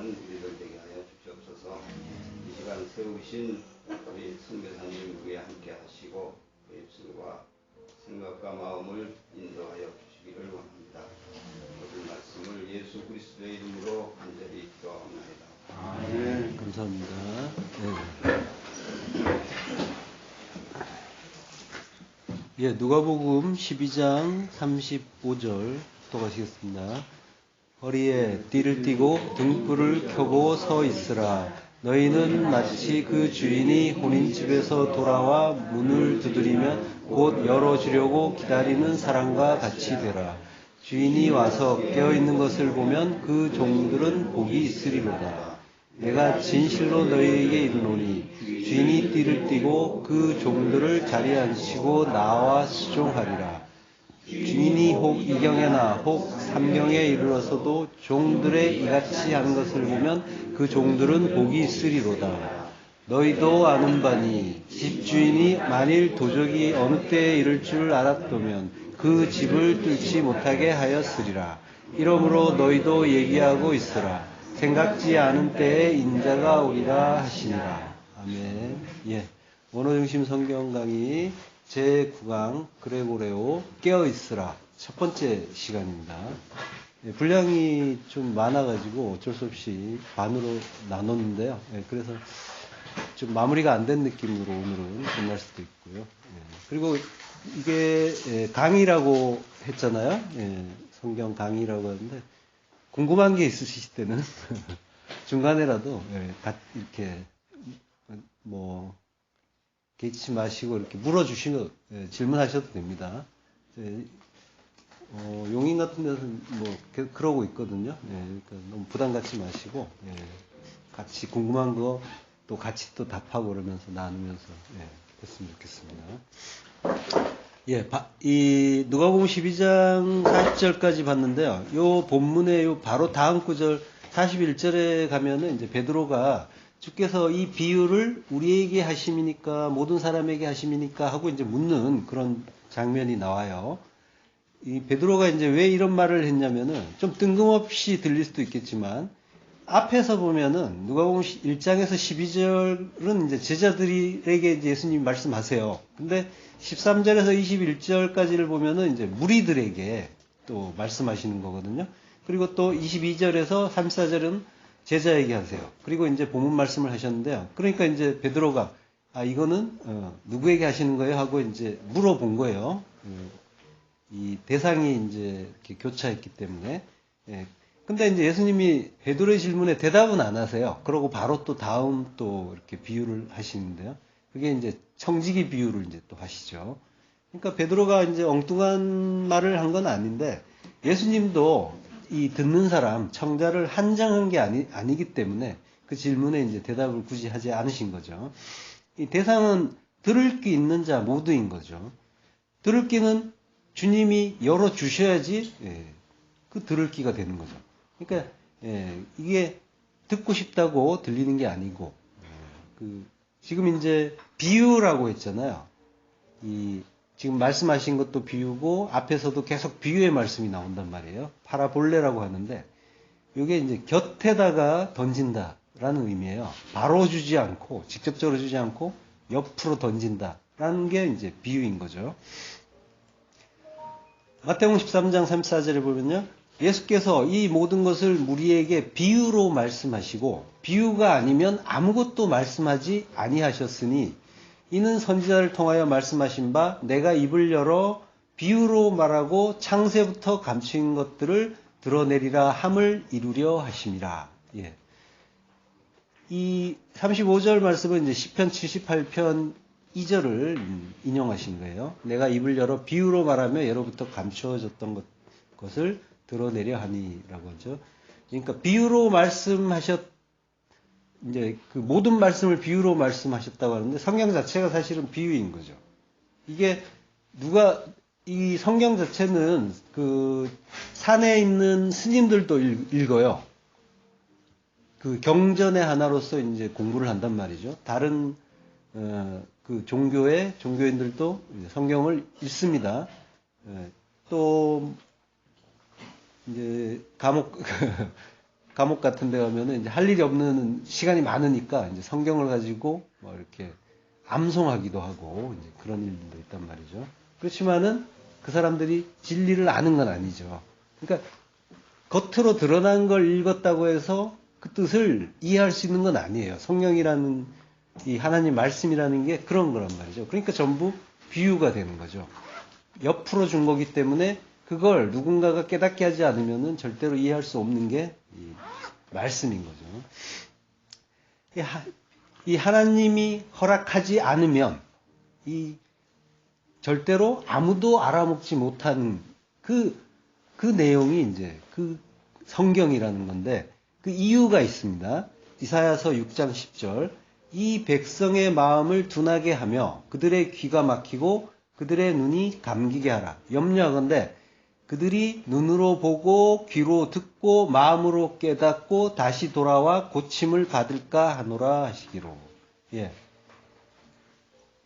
우리들 되게 하여 주시옵소서. 이 시간 세우신 우리 선교사님 위에 함께 하시고 그 입술과 생각과 마음을 인도하여 주시기를 원합니다. 모든 말씀을 예수 그리스도의 이름으로 간절히 기도하옵나이다. 네, 감사합니다. 예, 누가복음 12장 35절 독하시겠습니다. 허리에 띠를 띠고 등불을 켜고 서 있으라. 너희는 마치 그 주인이 혼인집에서 돌아와 문을 두드리면 곧 열어주려고 기다리는 사람과 같이 되라. 주인이 와서 깨어있는 것을 보면 그 종들은 복이 있으리로다. 내가 진실로 너희에게 이르노니 주인이 띠를 띠고 그 종들을 자리에 앉히고 나와 수종하리라. 주인이 혹 이경에나 혹 삼경에 이르러서도 종들의 이같이 하는 것을 보면 그 종들은 복이 있으리로다. 너희도 아는 바니 집주인이 만일 도적이 어느 때에 이를 줄 알았다면 그 집을 뚫지 못하게 하였으리라. 이러므로 너희도 얘기하고 있으라. 생각지 않은 때에 인자가 오리라 하시니라. 아멘. 예. 원어중심 성경 강의 제9강 그레고레오 깨어있으라 첫 번째 시간입니다. 예, 분량이 좀 많아가지고 어쩔 수 없이 반으로 나눴는데요. 예, 그래서 좀 마무리가 안 된 느낌으로 오늘은 끝날 수도 있고요. 예, 그리고 이게 강의라고 했잖아요. 예, 성경 강의라고 하는데 궁금한 게 있으실 때는 중간에라도 이렇게 뭐 개의치 마시고 이렇게 물어주시면 질문하셔도 됩니다. 용인 같은 데서는 뭐 그러고 있거든요. 그러니까 너무 부담 갖지 마시고 같이 궁금한 거 또 같이 또 답하고 그러면서 나누면서 했으면 좋겠습니다. 이 누가복음 12장 40절까지 봤는데요. 요 본문의 요 바로 다음 구절 41절에 가면은 이제 베드로가 주께서 이 비유를 우리에게 하심이니까 모든 사람에게 하심이니까 하고 이제 묻는 그런 장면이 나와요. 이 베드로가 이제 왜 이런 말을 했냐면은 좀 뜬금없이 들릴 수도 있겠지만 앞에서 보면은 누가복음 1장에서 12절은 이제 제자들에게 이제 예수님이 말씀하세요. 근데 13절에서 21절까지를 보면은 이제 무리들에게 또 말씀하시는 거거든요. 그리고 또 22절에서 34절은 제자에게 하세요. 그리고 이제 본문 말씀을 하셨는데요. 그러니까 이제 베드로가 이거는 누구에게 하시는 거예요? 하고 이제 물어본 거예요. 이 대상이 이제 이렇게 교차했기 때문에. 근데 이제 예수님이 베드로의 질문에 대답은 안 하세요. 그러고 바로 또 다음 또 이렇게 비유를 하시는데요. 그게 이제 청지기 비유를 이제 또 하시죠. 그러니까 베드로가 이제 엉뚱한 말을 한 건 아닌데 예수님도 이 듣는 사람, 청자를 한정한 게 아니기 때문에 그 질문에 이제 대답을 굳이 하지 않으신 거죠. 이 대상은 들을 귀 있는 자 모두인 거죠. 들을 귀는 주님이 열어 주셔야지 그 들을 귀가 되는 거죠. 그러니까 이게 듣고 싶다고 들리는 게 아니고 지금 이제 비유라고 했잖아요. 지금 말씀하신 것도 비유고 앞에서도 계속 비유의 말씀이 나온단 말이에요. 파라볼레라고 하는데 이게 이제 곁에다가 던진다라는 의미예요. 바로 주지 않고 직접적으로 주지 않고 옆으로 던진다라는 게 이제 비유인 거죠. 마태복음 13장 34절에 보면요. 예수께서 이 모든 것을 무리에게 비유로 말씀하시고 비유가 아니면 아무것도 말씀하지 아니하셨으니 이는 선지자를 통하여 말씀하신 바 내가 입을 열어 비유로 말하고 창세부터 감추인 것들을 드러내리라 함을 이루려 하심이라. 이 35절 말씀은 이제 시편 78편 2절을 인용하신 거예요. 내가 입을 열어 비유로 말하며 예로부터 감추어졌던 것을 드러내려 하니라고 하죠. 그러니까 비유로 이제 그 모든 말씀을 비유로 말씀하셨다고 하는데 성경 자체가 사실은 비유인 거죠. 이게 이 성경 자체는 그 산에 있는 스님들도 읽어요. 그 경전의 하나로서 이제 공부를 한단 말이죠. 다른 그 종교인들도 성경을 읽습니다. 또 이제 감옥 같은 데 가면은 이제 할 일이 없는 시간이 많으니까 이제 성경을 가지고 뭐 이렇게 암송하기도 하고 이제 그런 일들도 있단 말이죠. 그렇지만은 그 사람들이 진리를 아는 건 아니죠. 그러니까 겉으로 드러난 걸 읽었다고 해서 그 뜻을 이해할 수 있는 건 아니에요. 성령이라는 이 하나님 말씀이라는 게 그런 거란 말이죠. 그러니까 전부 비유가 되는 거죠. 옆으로 준 거기 때문에 그걸 누군가가 깨닫게 하지 않으면은 절대로 이해할 수 없는 게 이 말씀인 거죠. 이 하나님이 허락하지 않으면 이 절대로 아무도 알아먹지 못하는 그 내용이 이제 그 성경이라는 건데 그 이유가 있습니다. 이사야서 6장 10절 이 백성의 마음을 둔하게 하며 그들의 귀가 막히고 그들의 눈이 감기게 하라. 염려하건대 그들이 눈으로 보고 귀로 듣고 마음으로 깨닫고 다시 돌아와 고침을 받을까 하노라 하시기로. 예.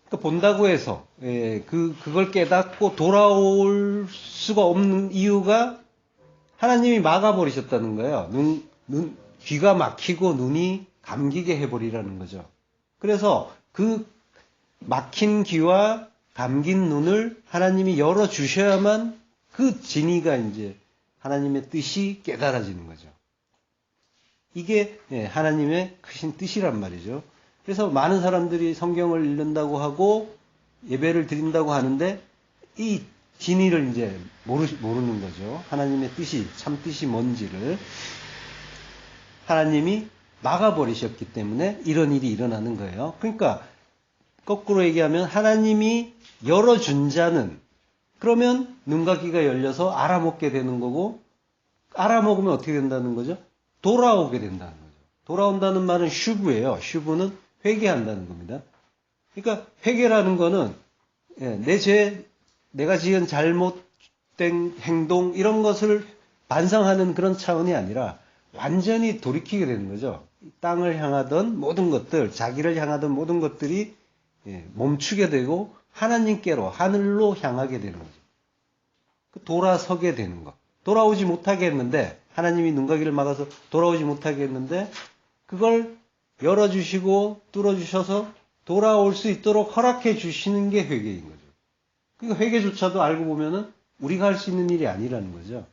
그러니까 본다고 해서 그걸 깨닫고 돌아올 수가 없는 이유가 하나님이 막아버리셨다는 거예요. 귀가 막히고 눈이 감기게 해버리라는 거죠. 그래서 그 막힌 귀와 감긴 눈을 하나님이 열어주셔야만 그 진리가 이제 하나님의 뜻이 깨달아지는 거죠. 이게 하나님의 크신 뜻이란 말이죠. 그래서 많은 사람들이 성경을 읽는다고 하고 예배를 드린다고 하는데 이 진리를 이제 모르는 거죠. 하나님의 뜻이, 참 뜻이 뭔지를 하나님이 막아버리셨기 때문에 이런 일이 일어나는 거예요. 그러니까 거꾸로 얘기하면 하나님이 열어준 자는 그러면 눈과 귀가 열려서 알아먹게 되는 거고 알아먹으면 어떻게 된다는 거죠? 돌아오게 된다는 거죠. 돌아온다는 말은 슈브예요. 슈브는 회개한다는 겁니다. 그러니까 회개라는 거는 내 죄, 내가 지은 잘못된 행동 이런 것을 반성하는 그런 차원이 아니라 완전히 돌이키게 되는 거죠. 땅을 향하던 모든 것들, 자기를 향하던 모든 것들이 멈추게 되고 하나님께로 하늘로 향하게 되는 거죠. 돌아서게 되는 것. 돌아오지 못하게 했는데 하나님이 눈과 귀를 막아서 돌아오지 못하게 했는데 그걸 열어주시고 뚫어주셔서 돌아올 수 있도록 허락해 주시는 게 회개인 거죠. 그러니까 회개조차도 알고 보면은 우리가 할 수 있는 일이 아니라는 거죠.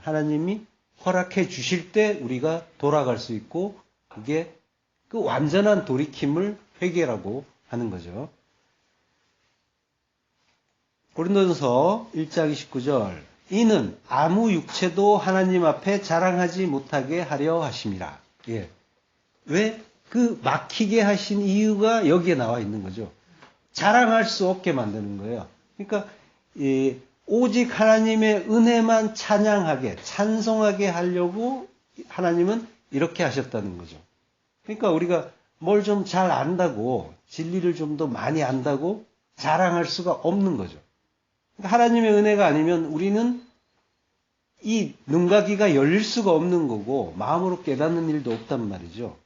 하나님이 허락해 주실 때 우리가 돌아갈 수 있고 그게 그 완전한 돌이킴을 회개라고 하는 거죠. 고린도전서 1장 29절 이는 아무 육체도 하나님 앞에 자랑하지 못하게 하려 하심이라. 예. 왜? 그 막히게 하신 이유가 여기에 나와 있는 거죠. 자랑할 수 없게 만드는 거예요. 그러니까 오직 하나님의 은혜만 찬양하게 찬송하게 하려고 하나님은 이렇게 하셨다는 거죠. 그러니까 우리가 뭘 좀 잘 안다고 진리를 좀 더 많이 안다고 자랑할 수가 없는 거죠. 그러니까 하나님의 은혜가 아니면 우리는 이 눈과 귀가 열릴 수가 없는 거고 마음으로 깨닫는 일도 없단 말이죠.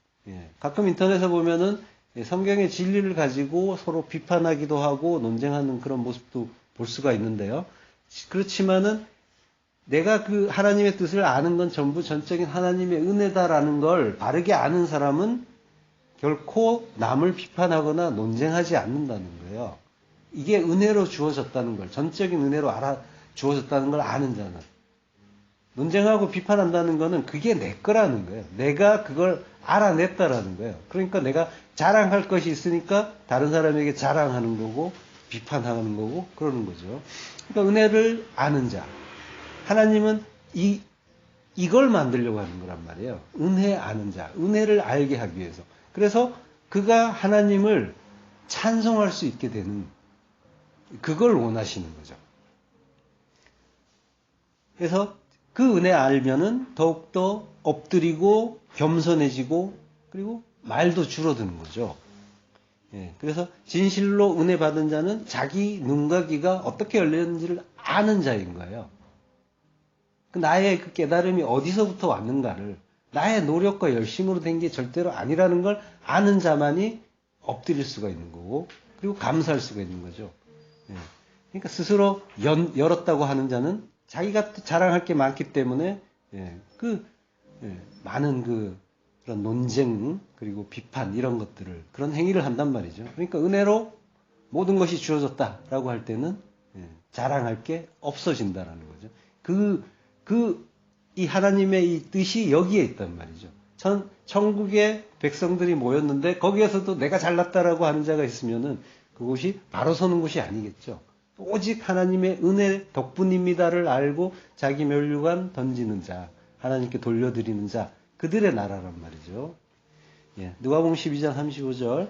가끔 인터넷에 보면은 성경의 진리를 가지고 서로 비판하기도 하고 논쟁하는 그런 모습도 볼 수가 있는데요. 그렇지만은 내가 그 하나님의 뜻을 아는 건 전부 전적인 하나님의 은혜다라는 걸 바르게 아는 사람은 결코 남을 비판하거나 논쟁하지 않는다는 거예요. 이게 은혜로 주어졌다는 걸, 전적인 은혜로 주어졌다는 걸 아는 자는. 논쟁하고 비판한다는 거는 그게 내 거라는 거예요. 내가 그걸 알아냈다라는 거예요. 그러니까 내가 자랑할 것이 있으니까 다른 사람에게 자랑하는 거고 비판하는 거고 그러는 거죠. 그러니까 은혜를 아는 자. 하나님은 이걸 만들려고 하는 거란 말이에요. 은혜 아는 자. 은혜를 알게 하기 위해서. 그래서 그가 하나님을 찬송할 수 있게 되는 그걸 원하시는 거죠. 그래서 그 은혜 알면은 더욱더 엎드리고 겸손해지고 그리고 말도 줄어드는 거죠. 그래서 진실로 은혜 받은 자는 자기 눈과 귀가 어떻게 열렸는지를 아는 자인 거예요. 나의 그 깨달음이 어디서부터 왔는가를 나의 노력과 열심으로 된 게 절대로 아니라는 걸 아는 자만이 엎드릴 수가 있는 거고 그리고 감사할 수가 있는 거죠. 그러니까 스스로 열었다고 하는 자는 자기가 자랑할 게 많기 때문에 그 많은 그런 논쟁 그리고 비판 이런 것들을 그런 행위를 한단 말이죠. 그러니까 은혜로 모든 것이 주어졌다라고 할 때는 자랑할 게 없어진다라는 거죠. 이 하나님의 이 뜻이 여기에 있단 말이죠. 천국에 백성들이 모였는데 거기에서도 내가 잘났다라고 하는 자가 있으면은 그곳이 바로 서는 곳이 아니겠죠. 오직 하나님의 은혜 덕분입니다를 알고 자기 면류관 던지는 자, 하나님께 돌려드리는 자, 그들의 나라란 말이죠. 누가복음 12장 35절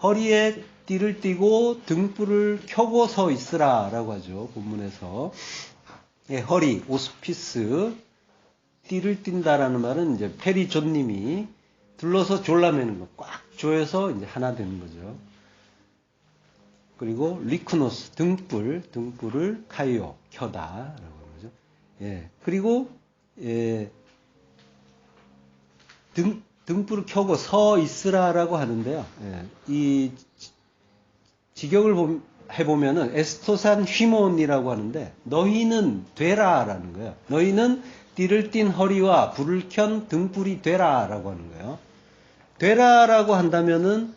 허리에 띠를 띠고 등불을 켜고 서 있으라라고 하죠. 본문에서 허리, 오스피스, 띠를 띈다라는 말은 이제 페리존님이 둘러서 졸라매는 거, 꽉 조여서 이제 하나 되는 거죠. 그리고 리크노스, 등불을 카이오, 켜다라고 하는 거죠. 그리고 등불을 켜고 서 있으라라고 하는데요. 이 직역을 해보면은 에스토산 휘몬이라고 하는데 너희는 되라라는 거예요. 너희는 띠를 띤 허리와 불을 켠 등불이 되라라고 하는 거예요. 되라라고 한다면은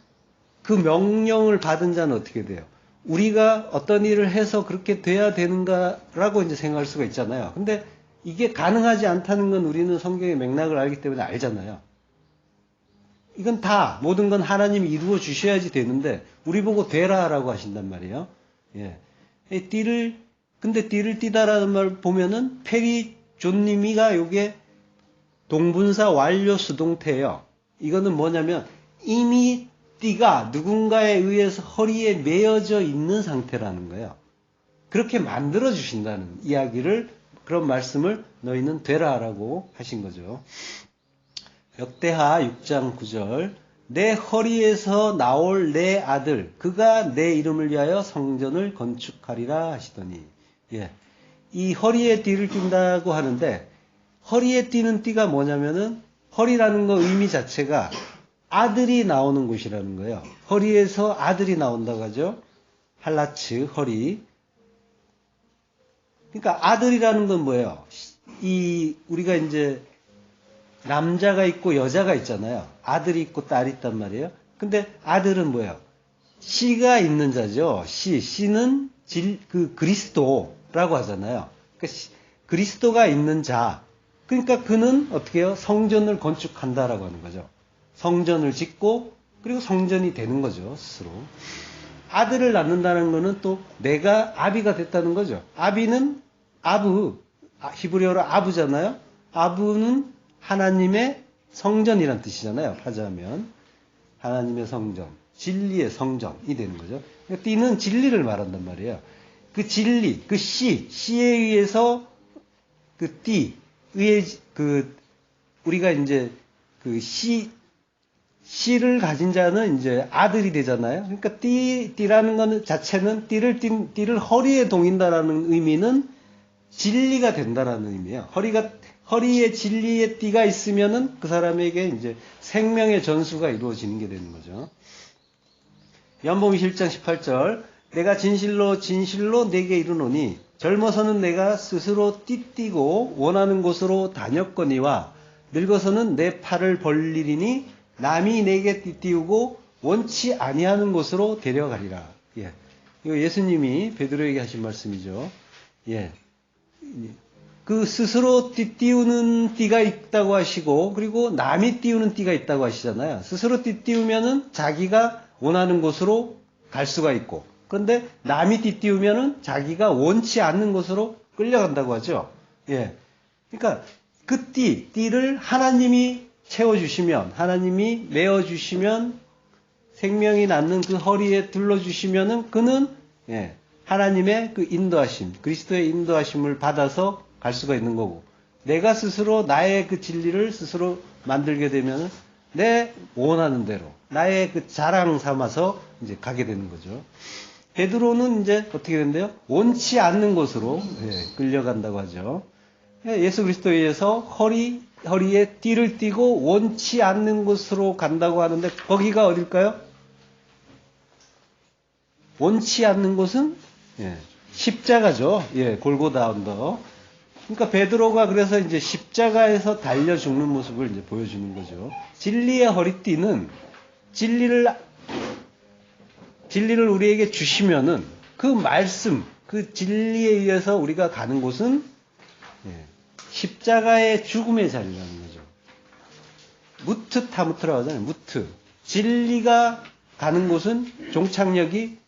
그 명령을 받은 자는 어떻게 돼요? 우리가 어떤 일을 해서 그렇게 돼야 되는가라고 이제 생각할 수가 있잖아요. 근데 이게 가능하지 않다는 건 우리는 성경의 맥락을 알기 때문에 알잖아요. 이건 다 모든 건 하나님이 이루어 주셔야지 되는데 우리 보고 되라라고 하신단 말이에요. 근데 띠를 띠다라는 말 보면은 페리존님이가 요게 동분사 완료 수동태예요. 이거는 뭐냐면 이미 띠가 누군가에 의해서 허리에 매어져 있는 상태라는 거예요. 그렇게 만들어 주신다는 이야기를, 그런 말씀을 너희는 되라라고 하신 거죠. 역대하 6장 9절 내 허리에서 나올 내 아들 그가 내 이름을 위하여 성전을 건축하리라 하시더니 이 허리에 띠를 띈다고 하는데 허리에 띠는 띠가 뭐냐면은 허리라는 거 의미 자체가 아들이 나오는 곳이라는 거예요. 허리에서 아들이 나온다고 하죠. 할라츠 허리. 그러니까 아들이라는 건 뭐예요? 우리가 이제 남자가 있고 여자가 있잖아요. 아들이 있고 딸이 있단 말이에요. 근데 아들은 뭐예요? 씨가 있는 자죠. 씨는 그리스도라고 하잖아요. 그러니까 그리스도가 있는 자. 그러니까 그는 어떻게 해요? 성전을 건축한다라고 하는 거죠. 성전을 짓고 그리고 성전이 되는 거죠. 스스로. 아들을 낳는다는 거는 또 내가 아비가 됐다는 거죠. 아비는 히브리어로 아부잖아요. 아부는 하나님의 성전이란 뜻이잖아요. 하자면 하나님의 성전, 진리의 성전이 되는 거죠. 그러니까 띠는 진리를 말한단 말이에요. 그 진리, 그 씨에 의해서 그 띠, 우리가 이제 그 씨를 가진 자는 이제 아들이 되잖아요. 그러니까 띠라는 거는 자체는 띠를 허리에 동인다라는 의미는 진리가 된다라는 의미예요. 허리에 진리의 띠가 있으면은 그 사람에게 이제 생명의 전수가 이루어지는 게 되는 거죠. 요한복음 1장 18절 내가 진실로 내게 이르노니 젊어서는 내가 스스로 띠띠고 원하는 곳으로 다녔거니와 늙어서는 내 팔을 벌리리니 남이 내게 띠띠우고 원치 아니하는 곳으로 데려가리라. 이거 예수님이 베드로에게 하신 말씀이죠. 그 스스로 띠띠우는 띠가 있다고 하시고 그리고 남이 띠우는 띠가 있다고 하시잖아요. 스스로 띠띠우면은 자기가 원하는 곳으로 갈 수가 있고 그런데 남이 띠띠우면은 자기가 원치 않는 곳으로 끌려간다고 하죠. 그러니까 그 띠를 하나님이 채워주시면 하나님이 메어주시면 생명이 낫는 그 허리에 둘러주시면은 그는 하나님의 그 인도하심 그리스도의 인도하심을 받아서 갈 수가 있는 거고 내가 스스로 나의 그 진리를 스스로 만들게 되면 내 원하는 대로 나의 그 자랑 삼아서 이제 가게 되는 거죠. 베드로는 이제 어떻게 된대요? 원치 않는 곳으로 끌려간다고 하죠. 예수 그리스도에 의해서 허리에 띠를 띠고 원치 않는 곳으로 간다고 하는데 거기가 어딜까요? 원치 않는 곳은 십자가죠. 골고다 언덕. 그러니까 베드로가 그래서 이제 십자가에서 달려 죽는 모습을 이제 보여주는 거죠. 진리의 허리띠는 진리를 우리에게 주시면은 그 말씀, 그 진리에 의해서 우리가 가는 곳은 십자가의 죽음의 자리라는 거죠. 무트 타무트라고 하잖아요. 무트. 진리가 가는 곳은 종착역이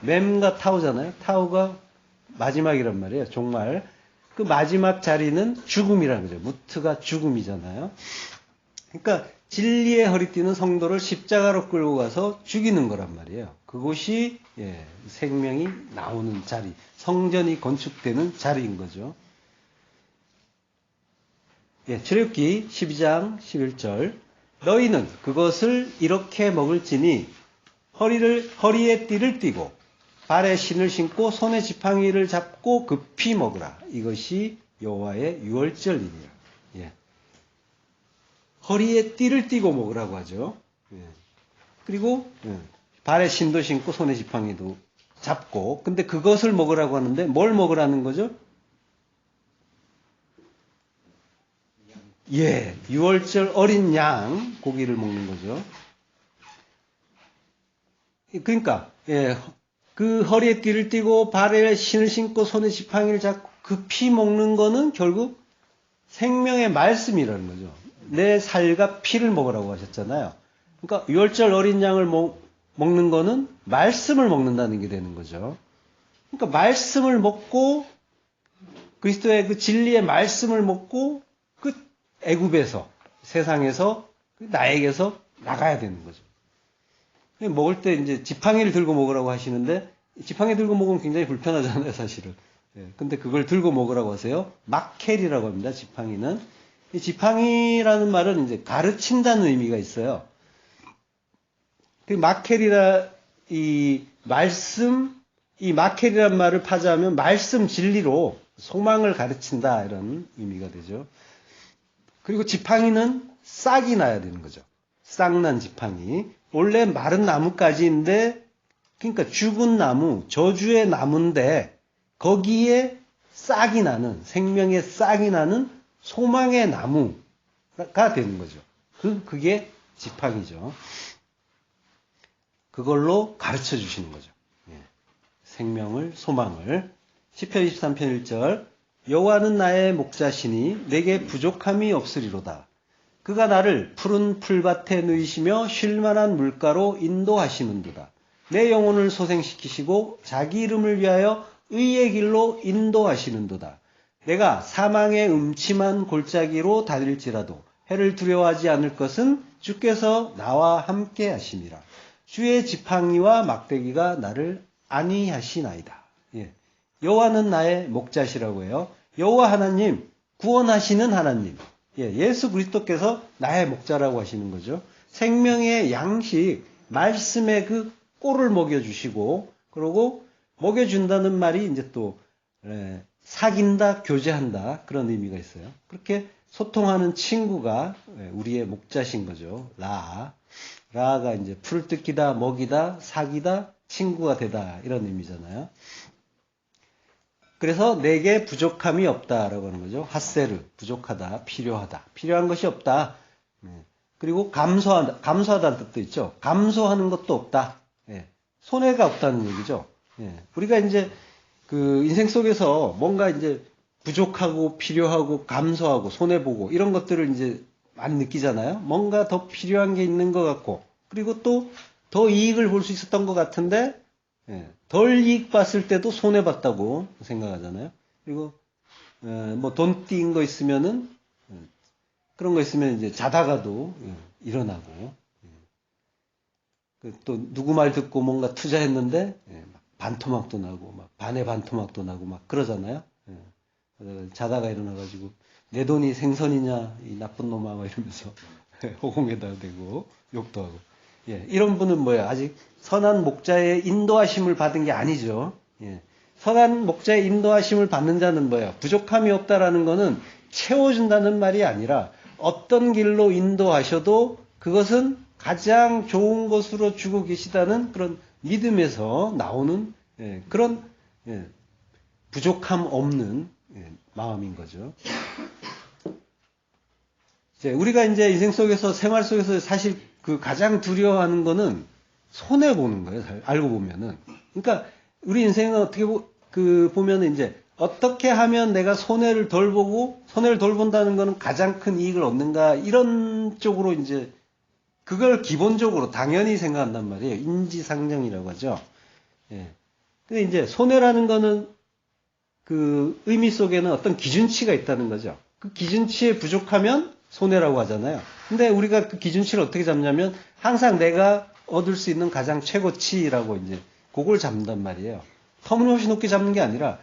mem과 타우잖아요. 타우가 마지막이란 말이에요. 종말. 그 마지막 자리는 죽음이라는 거죠. 무트가 죽음이잖아요. 그러니까 진리의 허리띠는 성도를 십자가로 끌고 가서 죽이는 거란 말이에요. 그곳이 생명이 나오는 자리, 성전이 건축되는 자리인 거죠. 출애굽기 12장 11절 너희는 그것을 이렇게 먹을지니 허리에 띠를 띠고 발에 신을 신고 손에 지팡이를 잡고 급히 먹으라. 이것이 여호와의 유월절이니라. 허리에 띠를 띠고 먹으라고 하죠. 그리고 발에 신도 신고 손에 지팡이도 잡고. 근데 그것을 먹으라고 하는데 뭘 먹으라는 거죠? 유월절 어린 양 고기를 먹는 거죠. 그러니까 그 허리에 띠를 띠고 발에 신을 신고 손에 지팡이를 잡고 급히 먹는 거는 결국 생명의 말씀이라는 거죠. 내 살과 피를 먹으라고 하셨잖아요. 그러니까 유월절 어린 양을 먹는 거는 말씀을 먹는다는 게 되는 거죠. 그러니까 말씀을 먹고 그리스도의 그 진리의 말씀을 먹고 그 애굽에서 세상에서 나에게서 나가야 되는 거죠. 먹을 때 이제 지팡이를 들고 먹으라고 하시는데 지팡이 들고 먹으면 굉장히 불편하잖아요, 사실은. 근데 그걸 들고 먹으라고 하세요. 마켈이라고 합니다. 지팡이는. 이 지팡이라는 말은 이제 가르친다는 의미가 있어요. 그 마켈이라 이 마켈이란 말을 파자하면 말씀 진리로 소망을 가르친다 이런 의미가 되죠. 그리고 지팡이는 싹이 나야 되는 거죠. 싹난 지팡이. 원래 마른 나무까지인데, 그러니까 죽은 나무, 저주의 나무인데, 거기에 싹이 나는, 생명의 싹이 나는 소망의 나무가 되는 거죠. 그게 지팡이죠. 그걸로 가르쳐 주시는 거죠. 생명을, 소망을. 시편 23편 1절. 여호와는 나의 목자시니 내게 부족함이 없으리로다. 그가 나를 푸른 풀밭에 누이시며 쉴만한 물가로 인도하시는도다. 내 영혼을 소생시키시고 자기 이름을 위하여 의의 길로 인도하시는도다. 내가 사망의 음침한 골짜기로 다닐지라도 해를 두려워하지 않을 것은 주께서 나와 함께 하심이라. 주의 지팡이와 막대기가 나를 안위하시나이다. 여호와는 나의 목자시라고 해요. 여호와 하나님, 구원하시는 하나님. 예수 그리스도께서 나의 목자라고 하시는 거죠. 생명의 양식, 말씀의 그 꼴을 먹여주시고, 그리고 먹여준다는 말이 이제 또 사귄다, 교제한다 그런 의미가 있어요. 그렇게 소통하는 친구가 우리의 목자신 거죠. 라가 이제 풀을 뜯기다, 먹이다, 사귀다, 친구가 되다 이런 의미잖아요. 그래서 내게 부족함이 없다라고 하는 거죠. 하세르, 부족하다, 필요하다. 필요한 것이 없다. 그리고 감소하다는 뜻도 있죠. 감소하는 것도 없다. 손해가 없다는 얘기죠. 우리가 이제 그 인생 속에서 뭔가 이제 부족하고 필요하고 감소하고 손해보고 이런 것들을 이제 많이 느끼잖아요. 뭔가 더 필요한 게 있는 것 같고, 그리고 또 더 이익을 볼 수 있었던 것 같은데, 덜 이익 봤을 때도 손해봤다고 생각하잖아요. 그리고 뭐 돈 띄인 거 있으면은 그런 거 있으면 이제 자다가도 일어나고, 또 누구 말 듣고 뭔가 투자했는데 반토막도 나고 막 반의 반토막도 나고 막 그러잖아요. 자다가 일어나가지고 내 돈이 생선이냐 이 나쁜 놈아 막 이러면서 호공에다 대고 욕도 하고. 이런 분은 뭐예요? 아직 선한 목자의 인도하심을 받은 게 아니죠. 선한 목자의 인도하심을 받는 자는 뭐예요? 부족함이 없다라는 거는 채워준다는 말이 아니라 어떤 길로 인도하셔도 그것은 가장 좋은 것으로 주고 계시다는 그런 믿음에서 나오는 그런 부족함 없는 마음인 거죠. 우리가 이제 인생 속에서, 생활 속에서 사실 그 가장 두려워하는 거는 손해보는 거예요. 알고 보면은. 그러니까 우리 인생은 어떻게 보면은 이제 어떻게 하면 내가 손해를 덜 보고, 손해를 덜 본다는 거는 가장 큰 이익을 얻는가, 이런 쪽으로 이제 그걸 기본적으로 당연히 생각한단 말이에요. 인지상정이라고 하죠. 예. 근데 이제 손해라는 거는 그 의미 속에는 어떤 기준치가 있다는 거죠. 그 기준치에 부족하면 손해라고 하잖아요. 근데 우리가 그 기준치를 어떻게 잡냐면 항상 내가 얻을 수 있는 가장 최고치라고 이제 그걸 잡는단 말이에요. 터무니없이 높게 잡는 게 아니라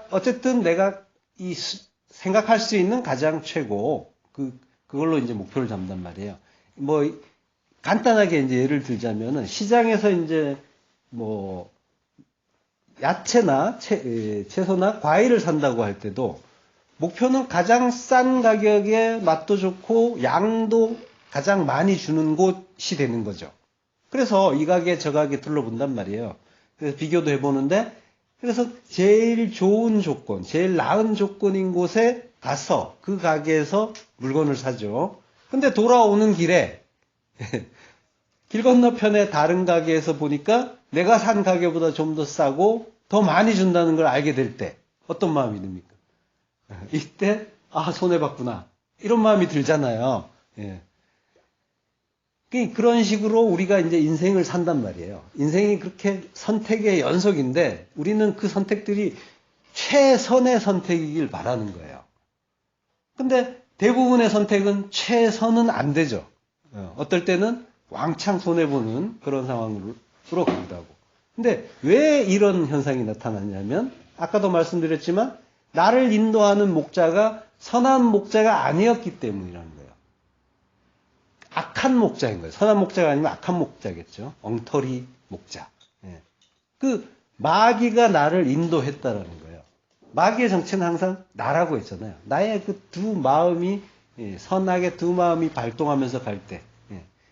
어쨌든 내가 생각할 수 있는 가장 최고, 그걸로 이제 목표를 잡는단 말이에요. 뭐, 간단하게 이제 예를 들자면은 시장에서 이제 뭐, 야채나 채소나 과일을 산다고 할 때도 목표는 가장 싼 가격에 맛도 좋고 양도 가장 많이 주는 곳이 되는 거죠. 그래서 이 가게 저 가게 둘러본단 말이에요. 그래서 비교도 해보는데, 그래서 제일 좋은 조건, 제일 나은 조건인 곳에 가서 그 가게에서 물건을 사죠. 근데 돌아오는 길에 길 건너편에 다른 가게에서 보니까 내가 산 가게보다 좀 더 싸고 더 많이 준다는 걸 알게 될 때 어떤 마음이 듭니까? 이때 손해봤구나, 이런 마음이 들잖아요. 예. 그런 식으로 우리가 이제 인생을 산단 말이에요. 인생이 그렇게 선택의 연속인데 우리는 그 선택들이 최선의 선택이길 바라는 거예요. 근데 대부분의 선택은 최선은 안 되죠. 어떨 때는 왕창 손해보는 그런 상황으로 가기도 하고. 근데 왜 이런 현상이 나타났냐면 아까도 말씀드렸지만 나를 인도하는 목자가 선한 목자가 아니었기 때문이라는 거예요. 악한 목자인 거예요. 선한 목자가 아니면 악한 목자겠죠. 엉터리 목자. 예. 그 마귀가 나를 인도했다라는 거예요. 마귀의 정체는 항상 나라고 했잖아요. 나의 그 두 마음이, 선악의 두 마음이 발동하면서 갈 때,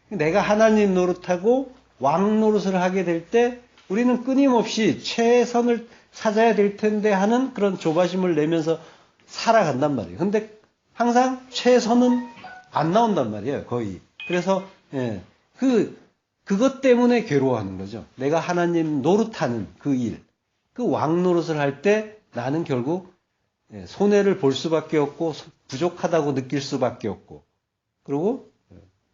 내가 하나님 노릇하고 왕 노릇을 하게 될 때 우리는 끊임없이 최선을 찾아야 될 텐데 하는 그런 조바심을 내면서 살아간단 말이에요. 근데 항상 최선은 안 나온단 말이에요. 거의. 그래서 그것 때문에 괴로워하는 거죠. 내가 하나님 노릇하는 그 일, 그 왕 노릇을 할 때 나는 결국 손해를 볼 수밖에 없고 부족하다고 느낄 수밖에 없고, 그리고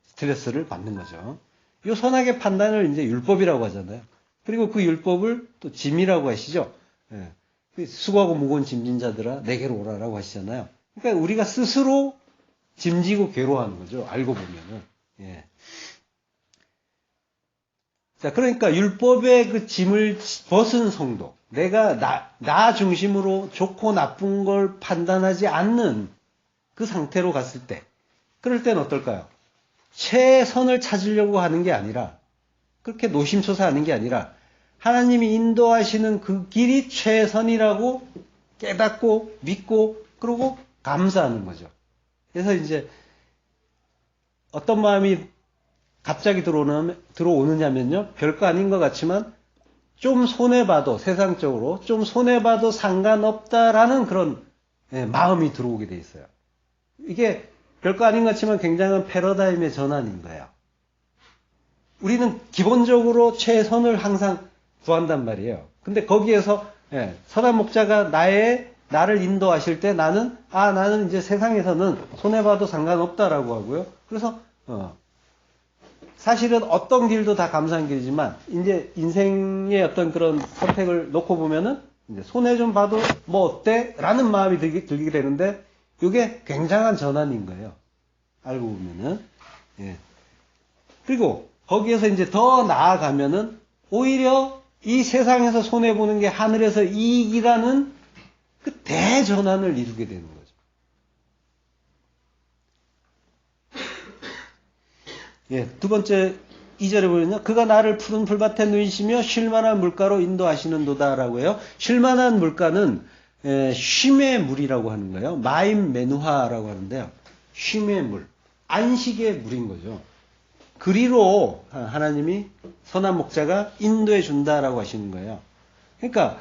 스트레스를 받는 거죠. 이 선악의 판단을 이제 율법이라고 하잖아요. 그리고 그 율법을 또 짐이라고 하시죠. 수고하고 무거운 짐진 자들아 내게로 오라라고 하시잖아요. 그러니까 우리가 스스로 짐지고 괴로워하는 거죠. 알고 보면은. 자, 그러니까 율법의 그 짐을 벗은 성도, 내가 나 중심으로 좋고 나쁜 걸 판단하지 않는 그 상태로 갔을 때, 그럴 때는 어떨까요? 최선을 찾으려고 하는 게 아니라, 그렇게 노심초사하는 게 아니라 하나님이 인도하시는 그 길이 최선이라고 깨닫고 믿고 그러고 감사하는 거죠. 그래서 이제 어떤 마음이 갑자기 들어오느냐면요, 별거 아닌 것 같지만 좀 손해봐도, 세상적으로 좀 손해봐도 상관없다라는 그런 마음이 들어오게 돼 있어요. 이게 별거 아닌 것 같지만 굉장한 패러다임의 전환인 거예요. 우리는 기본적으로 최선을 항상 구한단 말이에요. 근데 거기에서 선한 목자가 나를 인도하실 때 나는 이제 세상에서는 손해봐도 상관없다라고 하고요. 그래서 사실은 어떤 길도 다 감사한 길이지만 이제 인생의 어떤 그런 선택을 놓고 보면은 이제 손해 좀 봐도 뭐 어때? 라는 마음이 들게 되는데 이게 굉장한 전환인 거예요. 알고 보면은. 그리고 거기에서 이제 더 나아가면은 오히려 이 세상에서 손해보는 게 하늘에서 이익이라는 그 대전환을 이루게 되는 거죠. 두 번째 2절에 보면요, 그가 나를 푸른 풀밭에 누이시며 쉴만한 물가로 인도하시는도다라고 해요. 쉴만한 물가는 쉼의 물이라고 하는 거예요. 마임 메누하라고 하는데요. 쉼의 물, 안식의 물인 거죠. 그리로 하나님이 선한 목자가 인도해 준다라고 하시는 거예요. 그러니까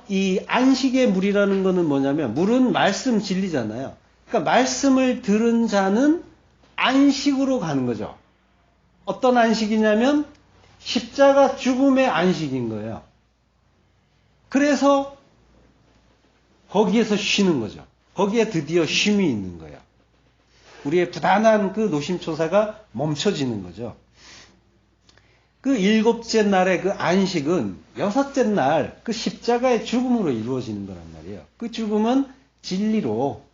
이 안식의 물이라는 거는 뭐냐면, 물은 말씀 진리잖아요. 그러니까 말씀을 들은 자는 안식으로 가는 거죠. 어떤 안식이냐면 십자가 죽음의 안식인 거예요. 그래서 거기에서 쉬는 거죠. 거기에 드디어 쉼이 있는 거예요. 우리의 부단한 그 노심초사가 멈춰지는 거죠. 그 일곱째 날의 그 안식은 여섯째 날 그 십자가의 죽음으로 이루어지는 거란 말이에요. 그 죽음은 진리로,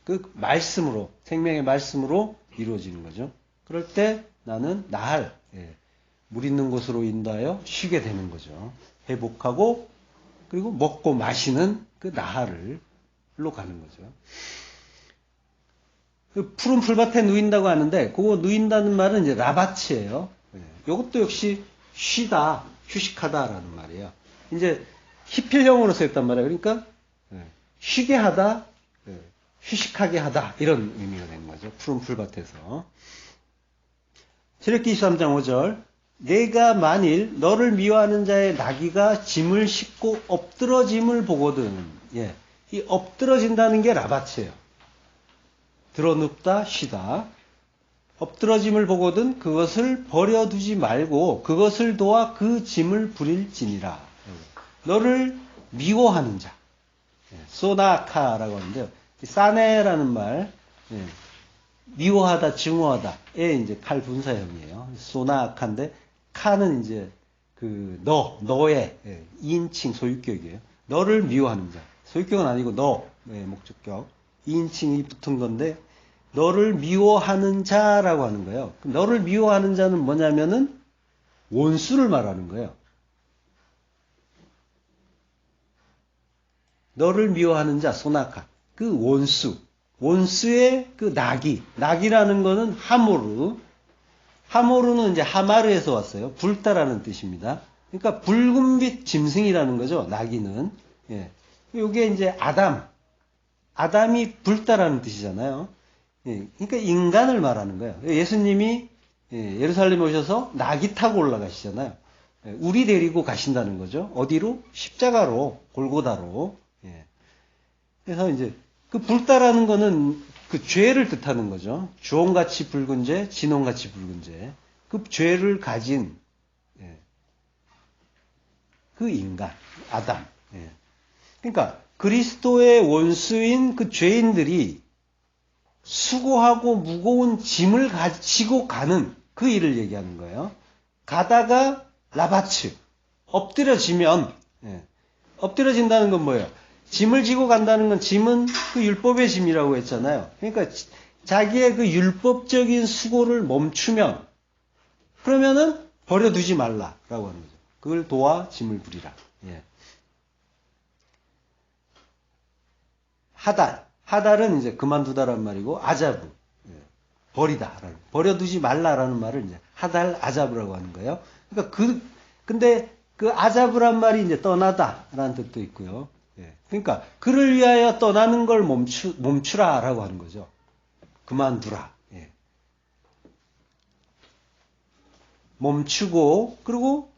그 말씀으로, 생명의 말씀으로 이루어지는 거죠. 그럴 때 나는 나을, 물 있는 곳으로 인도하여 쉬게 되는 거죠. 회복하고, 그리고 먹고 마시는 그 나할로 가는 거죠. 그 푸른 풀밭에 누인다고 하는데, 그거 누인다는 말은 이제 라바치예요. 이것도 역시 쉬다, 휴식하다라는 말이에요. 이제 히필형으로 쓰였단 말이에요. 그러니까 쉬게 하다, 휴식하게 하다 이런 의미가 되는 거죠. 푸른 풀밭에서. 출애굽기 23장 5절 내가 만일 너를 미워하는 자의 나귀가 짐을 싣고 엎드러짐을 보거든. 이 엎드러진다는 게 라바치예요. 드러눕다, 쉬다. 엎드러짐을 보거든 그것을 버려두지 말고 그것을 도와 그 짐을 부릴지니라. 너를 미워하는 자. 소나카라고 하는데요. 사네라는 말, 미워하다, 증오하다에 이제 칼 분사형이에요. 소나카인데, 카는 이제 너의 2인칭 소유격이에요. 너를 미워하는 자. 소유격은 아니고 목적격. 2인칭이 붙은 건데, 너를 미워하는 자라고 하는 거예요. 너를 미워하는 자는 뭐냐면은 원수를 말하는 거예요. 너를 미워하는 자, 소나카. 그 원수의 그 낙이라는 거는 하모르. 하모르는 이제 하마르에서 왔어요. 붉다라는 뜻입니다. 그러니까 붉은빛 짐승이라는 거죠. 낙이는. 이게 이제 아담이 붉다라는 뜻이잖아요. 그러니까 인간을 말하는 거예요. 예수님이 예루살렘에 오셔서 낙이 타고 올라가시잖아요. 우리 데리고 가신다는 거죠. 어디로? 십자가로, 골고다로. 그래서 이제 그 붉다라는 거는 그 죄를 뜻하는 거죠. 주홍같이 붉은 죄, 진홍같이 붉은 죄. 그 죄를 가진 그 인간, 아담. 그러니까 그리스도의 원수인 그 죄인들이 수고하고 무거운 짐을 가지고 가는 그 일을 얘기하는 거예요. 가다가 라바츠, 엎드려지면, 엎드려진다는 건 뭐예요? 짐을 지고 간다는 건 짐은 그 율법의 짐이라고 했잖아요. 그러니까 자기의 그 율법적인 수고를 멈추면, 그러면은 버려두지 말라라고 하는 거죠. 그걸 도와 짐을 부리라. 하달은 이제 그만두다라는 말이고, 아자브, 버려두지 말라라는 말을 이제 하달 아자브라고 하는 거예요. 그러니까 근데 그 아자브란 말이 이제 떠나다라는 뜻도 있고요. 그러니까 그를 위하여 떠나는 걸 멈추라라고 하는 거죠. 그만두라. 멈추고 그리고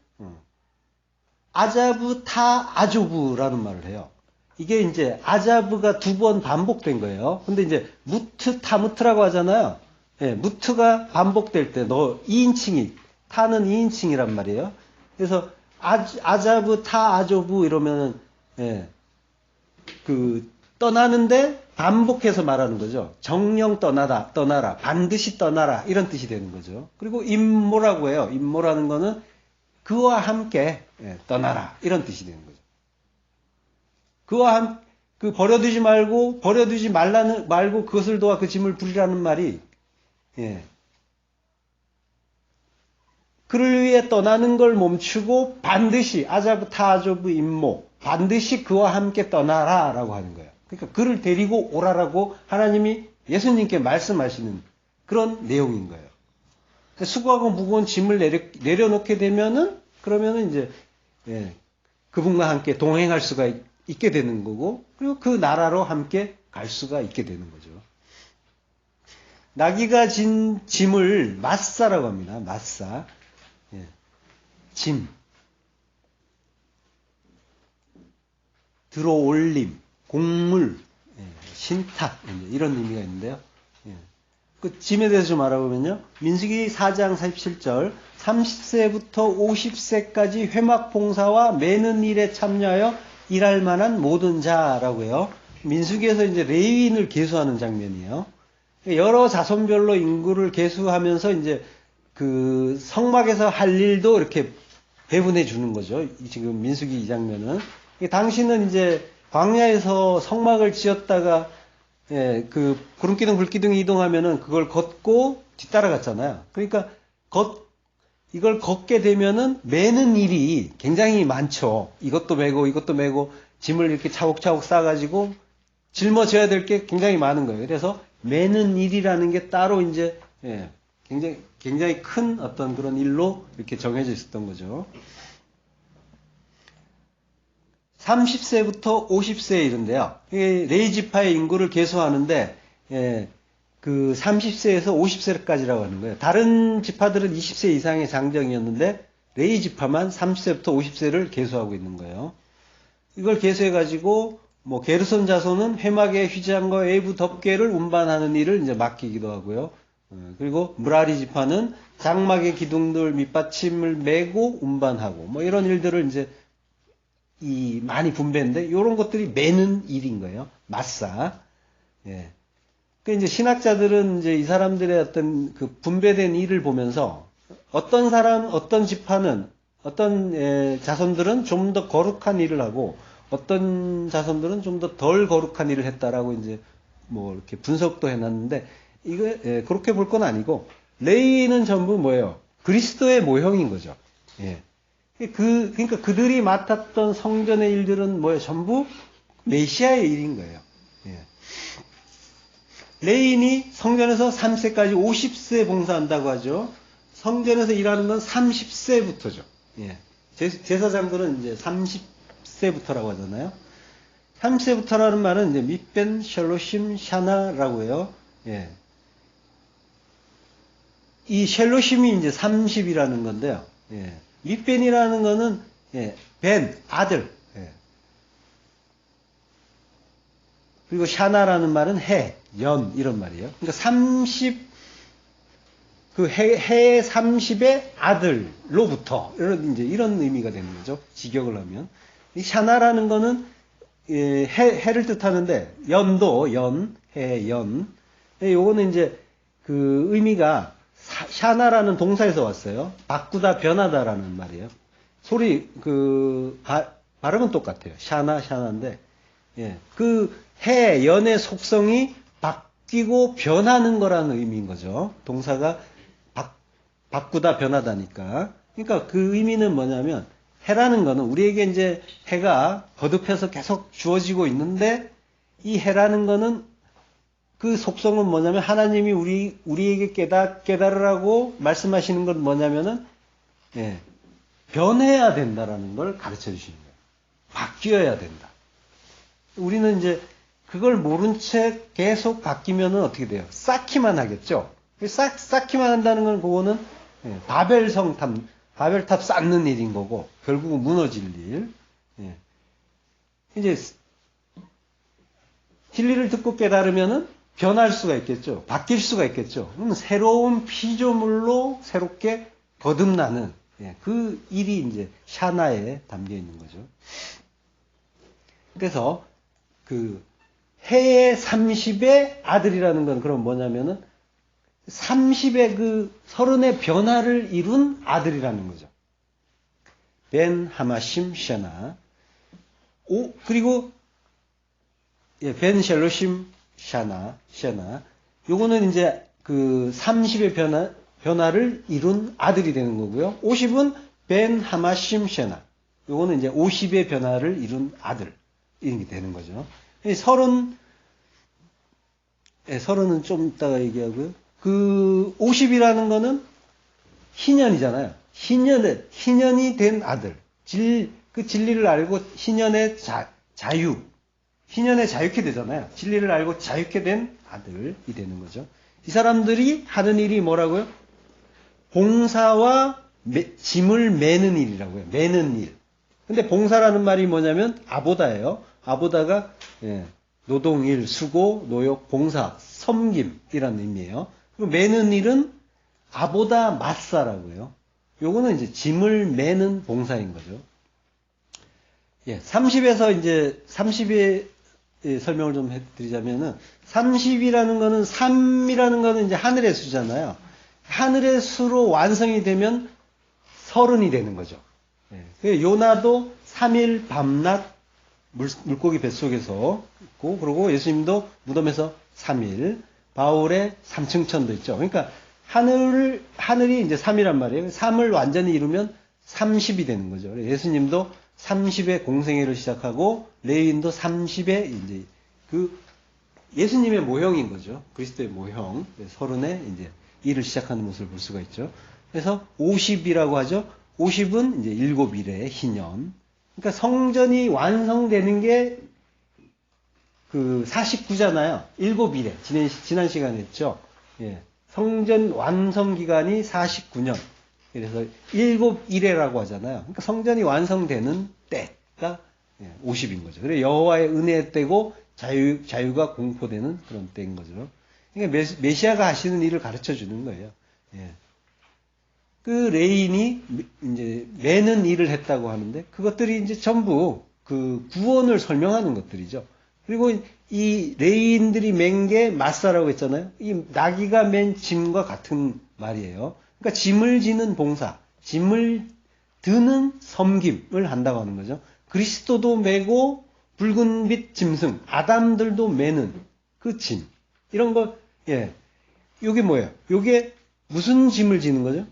아자브 타 아조브라는 말을 해요. 이게 이제 아자브가 2번 반복된 거예요. 근데 이제 무트 타무트라고 하잖아요. 무트가 반복될 때 2인칭이 타는 2인칭이란 말이에요. 그래서 아자브 타 아조브 이러면은 그 떠나는데 반복해서 말하는 거죠. 정령 떠나라, 반드시 떠나라 이런 뜻이 되는 거죠. 그리고 임모라고 해요. 임모라는 거는 그와 함께 떠나라 이런 뜻이 되는 거죠. 버려두지 말고 그것을 도와 그 짐을 부리라는 말이 그를 위해 떠나는 걸 멈추고 반드시 아자브 타아조브 임모 반드시 그와 함께 떠나라라고 하는 거예요. 그러니까 그를 데리고 오라라고 하나님이 예수님께 말씀하시는 그런 내용인 거예요. 수고하고 무거운 짐을 내려놓게 되면은 그러면은 이제 그분과 함께 동행할 수가 있게 되는 거고 그리고 그 나라로 함께 갈 수가 있게 되는 거죠. 나귀가 진 짐을 마사라고 합니다. 마사. 짐. 들어올림, 곡물, 신탁, 이런 의미가 있는데요. 그 짐에 대해서 좀 알아보면요. 민수기 4장 47절 30세부터 50세까지 회막봉사와 매는 일에 참여하여 일할 만한 모든 자라고요. 민수기에서 이제 레위인을 계수하는 장면이에요. 여러 자손별로 인구를 계수하면서 이제 그 성막에서 할 일도 이렇게 배분해 주는 거죠. 지금 민수기 이 장면은. 당시는 이제 광야에서 성막을 지었다가 그 구름기둥 불기둥이 이동하면은 그걸 걷고 뒤따라갔잖아요. 그러니까 이걸 걷게 되면은 매는 일이 굉장히 많죠. 이것도 메고 짐을 이렇게 차곡차곡 싸가지고 짊어져야 될 게 굉장히 많은 거예요. 그래서 매는 일이라는 게 따로 이제 굉장히 큰 어떤 그런 일로 이렇게 정해져 있었던 거죠. 30세부터 50세에 이른데요. 레위지파의 인구를 계수하는데 그 30세에서 50세까지라고 하는 거예요. 다른 지파들은 20세 이상의 장정이었는데 레위지파만 30세부터 50세를 계수하고 있는 거예요. 이걸 계수해 가지고 뭐 게르손 자손은 회막의 휘장과 외부 덮개를 운반하는 일을 이제 맡기기도 하고요. 그리고 무라리 지파는 장막의 기둥들 밑받침을 메고 운반하고 뭐 이런 일들을 이제 많이 분배했는데 이런 것들이 매는 일인 거예요. 맞사. 그 이제 신학자들은 이제 이 사람들의 어떤 그 분배된 일을 보면서 어떤 지파는 어떤 자손들은 좀 더 거룩한 일을 하고 어떤 자손들은 좀 더 덜 거룩한 일을 했다라고 이제 뭐 이렇게 분석도 해놨는데 이거 그렇게 볼 건 아니고 레위는 전부 뭐예요? 그리스도의 모형인 거죠. 그러니까 그들이 맡았던 성전의 일들은 뭐예요? 전부 메시아의 일인 거예요. 레위인이 성전에서 3세까지 50세 봉사한다고 하죠. 성전에서 일하는 건 30세부터죠. 제사장들은 이제 30세부터라고 하잖아요. 30세부터라는 말은 이제 밑벤 셜로심 샤나라고 해요. 이 셜로심이 이제 30이라는 건데요. 밑벤이라는 거는 벤 아들. 그리고 샤나라는 말은 해, 연 이런 말이에요. 그러니까 30 그 해의 30의 아들로부터 이런 의미가 되는 거죠. 직역을 하면 이 샤나라는 거는 해를 뜻하는데 연도 해 연. 요거는 이제 그 의미가 샤나라는 동사에서 왔어요. 바꾸다 변하다라는 말이에요. 소리 발음은 똑같아요. 샤나인데 그 해 연의 속성이 바뀌고 변하는 거라는 의미인 거죠. 동사가 바꾸다 변하다니까. 그러니까 그 의미는 뭐냐면 해라는 거는 우리에게 이제 해가 거듭해서 계속 주어지고 있는데 이 해라는 거는 그 속성은 뭐냐면 하나님이 우리에게 깨달으라고 말씀하시는 건 뭐냐면은 변해야 된다라는 걸 가르쳐 주시는 거예요. 바뀌어야 된다. 우리는 이제 그걸 모른 채 계속 바뀌면은 어떻게 돼요? 쌓기만 하겠죠. 쌓기만 한다는 건 그거는 바벨탑 쌓는 일인 거고 결국은 무너질 일. 이제 진리를 듣고 깨달으면은 변할 수가 있겠죠. 바뀔 수가 있겠죠. 그러면 새로운 피조물로 새롭게 거듭나는 그 일이 이제 샤나에 담겨 있는 거죠. 그래서 그 해의 30의 아들이라는 건 그럼 뭐냐면은 30의 그 30의 변화를 이룬 아들이라는 거죠. 벤 하마심 샤나. 그리고 벤 샬로심 샤나. 요거는 이제 그 30의 변화를 이룬 아들이 되는 거고요. 50은 벤 하마심 샤나. 요거는 이제 50의 변화를 이룬 아들. 이렇게 되는 거죠. 30은 좀 이따가 얘기하고요. 그 50이라는 거는 희년이잖아요. 희년이 된 아들. 그 진리를 알고 희년의 자유. 희년에 자유케 되잖아요. 진리를 알고 자유케 된 아들이 되는 거죠. 이 사람들이 하는 일이 뭐라고요? 봉사와 짐을 매는 일이라고요. 매는 일. 근데 봉사라는 말이 뭐냐면 아보다예요. 아보다가 노동일, 수고, 노역, 봉사, 섬김이라는 의미예요. 그리고 매는 일은 아보다 마사라고요. 요거는 이제 짐을 매는 봉사인 거죠. 30에서 이제 30의 설명을 좀 해드리자면은 30이라는 거는 3이라는 거는 이제 하늘의 수잖아요. 하늘의 수로 완성이 되면 30이 되는 거죠. 요나도 3일 밤낮 물고기 뱃속에서 있고, 그리고 예수님도 무덤에서 3일, 바울의 삼층천도 있죠. 그러니까 하늘이 이제 3이란 말이에요. 3을 완전히 이루면 30이 되는 거죠. 예수님도 30의 공생애를 시작하고, 레위인도 30의 이제 예수님의 모형인 거죠. 그리스도의 모형. 30에 이제 일을 시작하는 모습을 볼 수가 있죠. 그래서 50이라고 하죠. 50은 이제 7일의 희년. 그러니까 성전이 완성되는 게 49잖아요. 7일에. 지난 시간에 했죠. 성전 완성 기간이 49년. 그래서 7일에라고 하잖아요. 그러니까 성전이 완성되는 때가 50인 거죠. 그래서 여호와의 은혜의 때고 자유가 공포되는 그런 때인 거죠. 그러니까 메시아가 하시는 일을 가르쳐 주는 거예요. 그 레인이 이제 매는 일을 했다고 하는데 그것들이 이제 전부 그 구원을 설명하는 것들이죠. 그리고 이 레인들이 맨 게 마사라고 했잖아요. 이 나귀가 맨 짐과 같은 말이에요. 그러니까 짐을 지는 봉사, 짐을 드는 섬김을 한다고 하는 거죠. 그리스도도 메고 붉은빛 짐승, 아담들도 매는 그 짐. 이런 거, 요게 뭐예요? 요게 무슨 짐을 지는 거죠?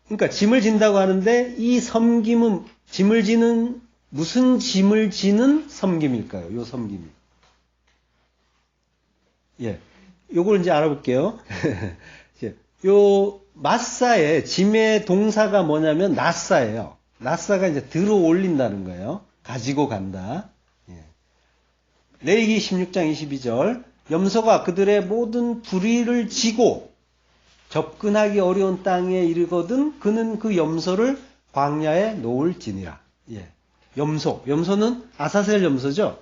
그러니까 짐을 진다고 하는데 이 섬김은 무슨 짐을 지는 섬김일까요? 요 섬김이. 요걸 이제 알아볼게요. 요 마사의 짐의 동사가 뭐냐면 나사예요. 나사가 이제 들어 올린다는 거예요. 가지고 간다. 레위기 16장 22절. 염소가 그들의 모든 불의를 지고 접근하기 어려운 땅에 이르거든 그는 그 염소를 광야에 놓을지니라. 염소는 아사셀 염소죠.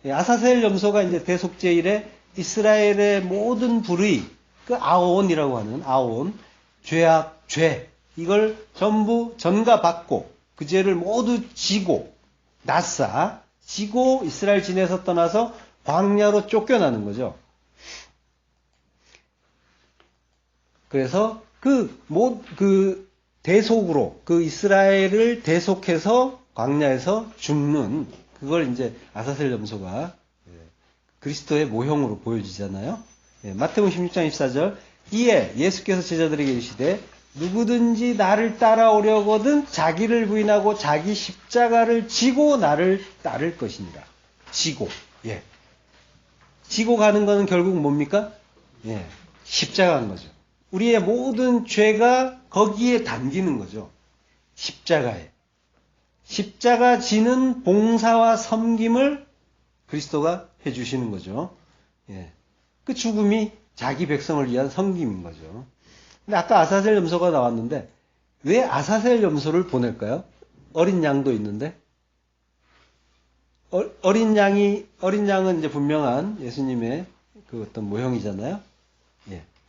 아사셀 염소가 이제 대속제일에 이스라엘의 모든 불의, 그 아온이라고 하는 아온, 죄, 이걸 전부 전가받고 그 죄를 모두 지고 이스라엘 진에서 떠나서 광야로 쫓겨나는 거죠. 그래서 그 대속으로 그 이스라엘을 대속해서 광야에서 죽는 그걸 이제 아사셀 염소가 그리스도의 모형으로 보여지잖아요. 마태복음 16장 24절. 이에 예수께서 제자들에게 이르시되 누구든지 나를 따라오려거든 자기를 부인하고 자기 십자가를 지고 나를 따를 것이니라. 지고 가는 거는 결국 뭡니까? 십자가인 거죠. 우리의 모든 죄가 거기에 담기는 거죠. 십자가에. 십자가 지는 봉사와 섬김을 그리스도가 해주시는 거죠. 그 죽음이 자기 백성을 위한 섬김인 거죠. 근데 아까 아사셀 염소가 나왔는데 왜 아사셀 염소를 보낼까요? 어린 양도 있는데 어린 양은 이제 분명한 예수님의 그 어떤 모형이잖아요.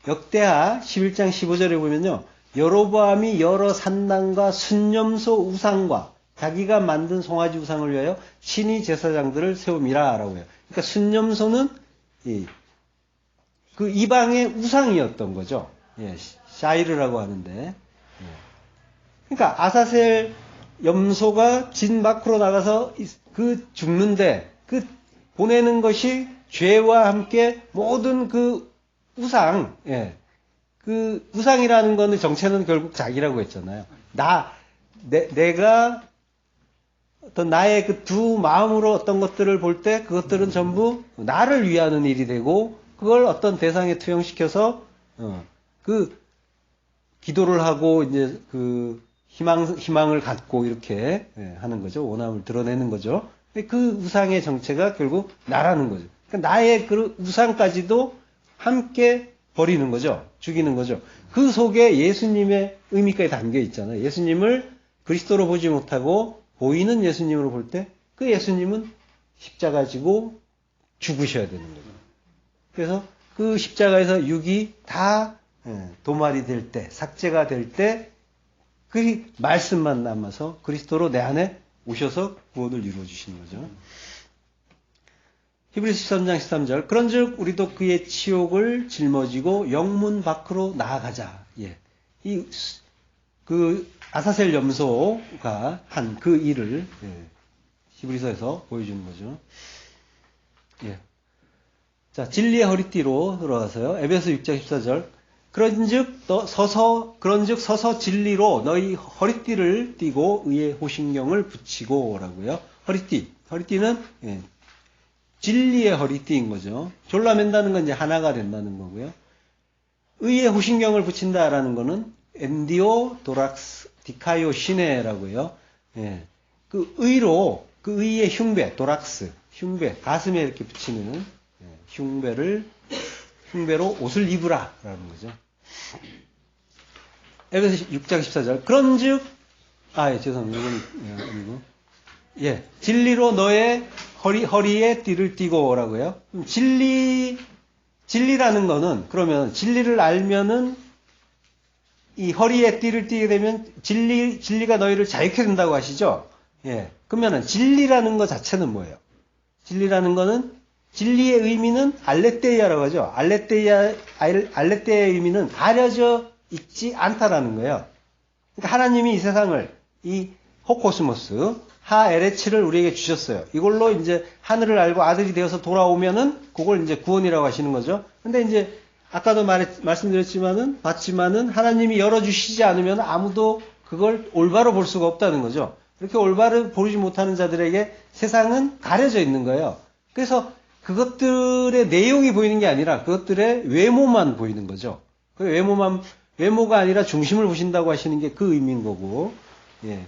역대하 11장 15절에 보면요. 여로보암이 여러 산당과 순염소 우상과 자기가 만든 송아지 우상을 위하여 친히 제사장들을 세움이라 라고 해요. 그러니까 순염소는 그 이방의 우상이었던 거죠. 샤이르라고 하는데. 그러니까 아사셀 염소가 진 밖으로 나가서 그 죽는데 그 보내는 것이 죄와 함께 모든 그 우상, 그 우상이라는 거는 정체는 결국 자기라고 했잖아요. 내가 어떤 나의 그 두 마음으로 어떤 것들을 볼 때 그것들은 전부 나를 위하는 일이 되고 그걸 어떤 대상에 투영시켜서 그 기도를 하고 이제 그 희망을 갖고 이렇게 하는 거죠. 원함을 드러내는 거죠. 그 우상의 정체가 결국 나라는 거죠. 그러니까 나의 그 우상까지도 함께 버리는 거죠. 죽이는 거죠. 그 속에 예수님의 의미까지 담겨 있잖아요. 예수님을 그리스도로 보지 못하고 보이는 예수님으로 볼 때 그 예수님은 십자가 지고 죽으셔야 되는 거죠. 그래서 그 십자가에서 육이 다 도말이 될 때, 삭제가 될 때 그 말씀만 남아서 그리스도로 내 안에 오셔서 구원을 이루어 주시는 거죠. 히브리서 13장 13절 그런즉 우리도 그의 치욕을 짊어지고 영문 밖으로 나아가자. 예. 그 아사셀 염소가 한 그 일을 히브리서에서 보여주는 거죠. 예. 자, 진리의 허리띠로 들어가서요. 에베소 6장 14절 그런즉 서서 진리로 너희 허리띠를 띠고 의의 호신경을 붙이고 라고요. 허리띠는 진리의 허리띠인 거죠. 졸라맨다는 건 이제 하나가 된다는 거고요. 의의 호신경을 붙인다라는 거는 엔디오 도락스 디카요 시네라고요. 예. 그 의로 그 의의 흉배 도락스 흉배 가슴에 이렇게 붙이는 흉배로 옷을 입으라라는 거죠. 에베소 6장 14절 그런즉 죄송합니다. 이건 예, 진리로 너의 허리에 띠를 띠고라고요. 진리라는 거는 그러면 진리를 알면은 이 허리에 띠를 띠게 되면 진리가 너희를 자유케 된다고 하시죠. 예, 그러면은 진리라는 것 자체는 뭐예요? 진리라는 거는 진리의 의미는 알레테이아라고 하죠. 알레테이아의 의미는 가려져 있지 않다라는 거예요. 그러니까 하나님이 이 세상을 이 호코스모스 하에레츠를 우리에게 주셨어요. 이걸로 이제 하늘을 알고 아들이 되어서 돌아오면은 그걸 이제 구원이라고 하시는 거죠. 근데 이제 아까도 봤지만은 하나님이 열어주시지 않으면 아무도 그걸 올바로 볼 수가 없다는 거죠. 그렇게 올바로 보지 못하는 자들에게 세상은 가려져 있는 거예요. 그래서 그것들의 내용이 보이는 게 아니라 그것들의 외모만 보이는 거죠. 그 외모가 아니라 중심을 보신다고 하시는 게 그 의미인 거고, 예.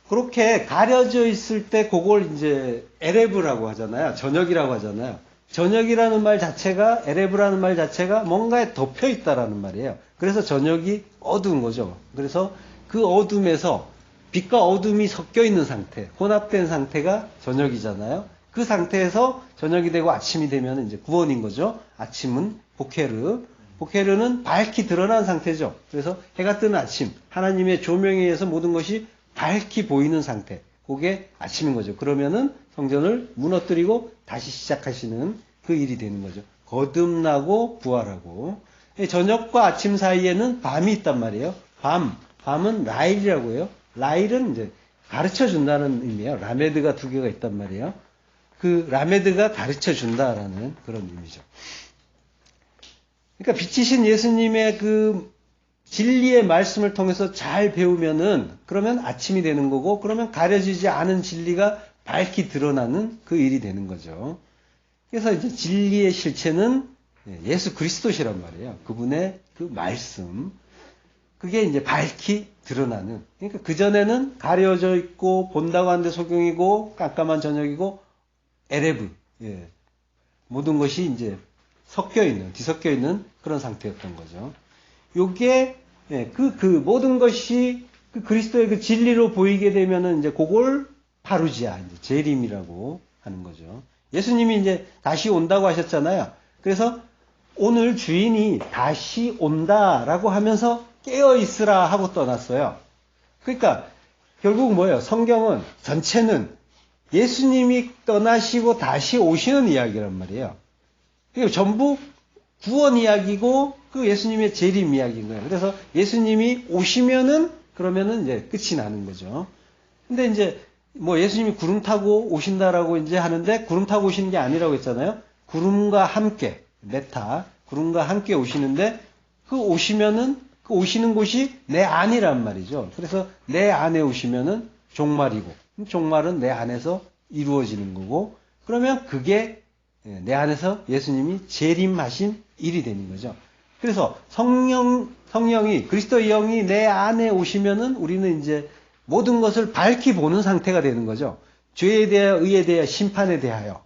그렇게 가려져 있을 때 그걸 이제 에레브라고 하잖아요. 저녁이라고 하잖아요. 저녁이라는 말 자체가, 에레브라는 말 자체가 뭔가에 덮여 있다라는 말이에요. 그래서 저녁이 어두운 거죠. 그래서 그 어둠에서 빛과 어둠이 섞여 있는 상태, 혼합된 상태가 저녁이잖아요. 그 상태에서 저녁이 되고 아침이 되면 이제 구원인 거죠. 아침은 보케르는 밝히 드러난 상태죠. 그래서 해가 뜨는 아침, 하나님의 조명에 의해서 모든 것이 밝히 보이는 상태. 그게 아침인 거죠. 그러면은 성전을 무너뜨리고 다시 시작하시는 그 일이 되는 거죠. 거듭나고 부활하고. 저녁과 아침 사이에는 밤이 있단 말이에요. 밤은 라일이라고 해요. 라일은 이제 가르쳐 준다는 의미예요. 라메드가 두 개가 있단 말이에요. 그 라메드가 가르쳐 준다라는 그런 의미죠. 그러니까 빛이신 예수님의 그 진리의 말씀을 통해서 잘 배우면은 그러면 아침이 되는 거고 그러면 가려지지 않은 진리가 밝히 드러나는 그 일이 되는 거죠. 그래서 이제 진리의 실체는 예수 그리스도시란 말이에요. 그분의 그 말씀. 그게 이제 밝히 드러나는. 그러니까 그전에는 가려져 있고 본다고 하는데 소경이고 깜깜한 저녁이고 에레브. 예. 모든 것이 이제 뒤섞여 있는 그런 상태였던 거죠. 요게 모든 것이 그 그리스도의 그 진리로 보이게 되면은 이제 그걸 파루지아, 이제 재림이라고 하는 거죠. 예수님이 이제 다시 온다고 하셨잖아요. 그래서 오늘 주인이 다시 온다라고 하면서 깨어 있으라 하고 떠났어요. 그러니까 결국 뭐예요? 성경은 전체는 예수님이 떠나시고 다시 오시는 이야기란 말이에요. 그게 전부 구원 이야기고 그 예수님의 재림 이야기인 거예요. 그래서 예수님이 오시면은 그러면은 이제 끝이 나는 거죠. 근데 이제 뭐 예수님이 구름 타고 오신다라고 이제 하는데 구름 타고 오시는 게 아니라고 했잖아요. 구름과 함께 구름과 함께 오시는데 그 오시면은 그 오시는 곳이 내 안이란 말이죠. 그래서 내 안에 오시면은 종말이고 종말은 내 안에서 이루어지는 거고 그러면 그게 내 안에서 예수님이 재림하신 일이 되는 거죠. 그래서 성령이 그리스도의 영이 내 안에 오시면은 우리는 이제 모든 것을 밝히 보는 상태가 되는 거죠. 죄에 대하여 의에 대하여 심판에 대하여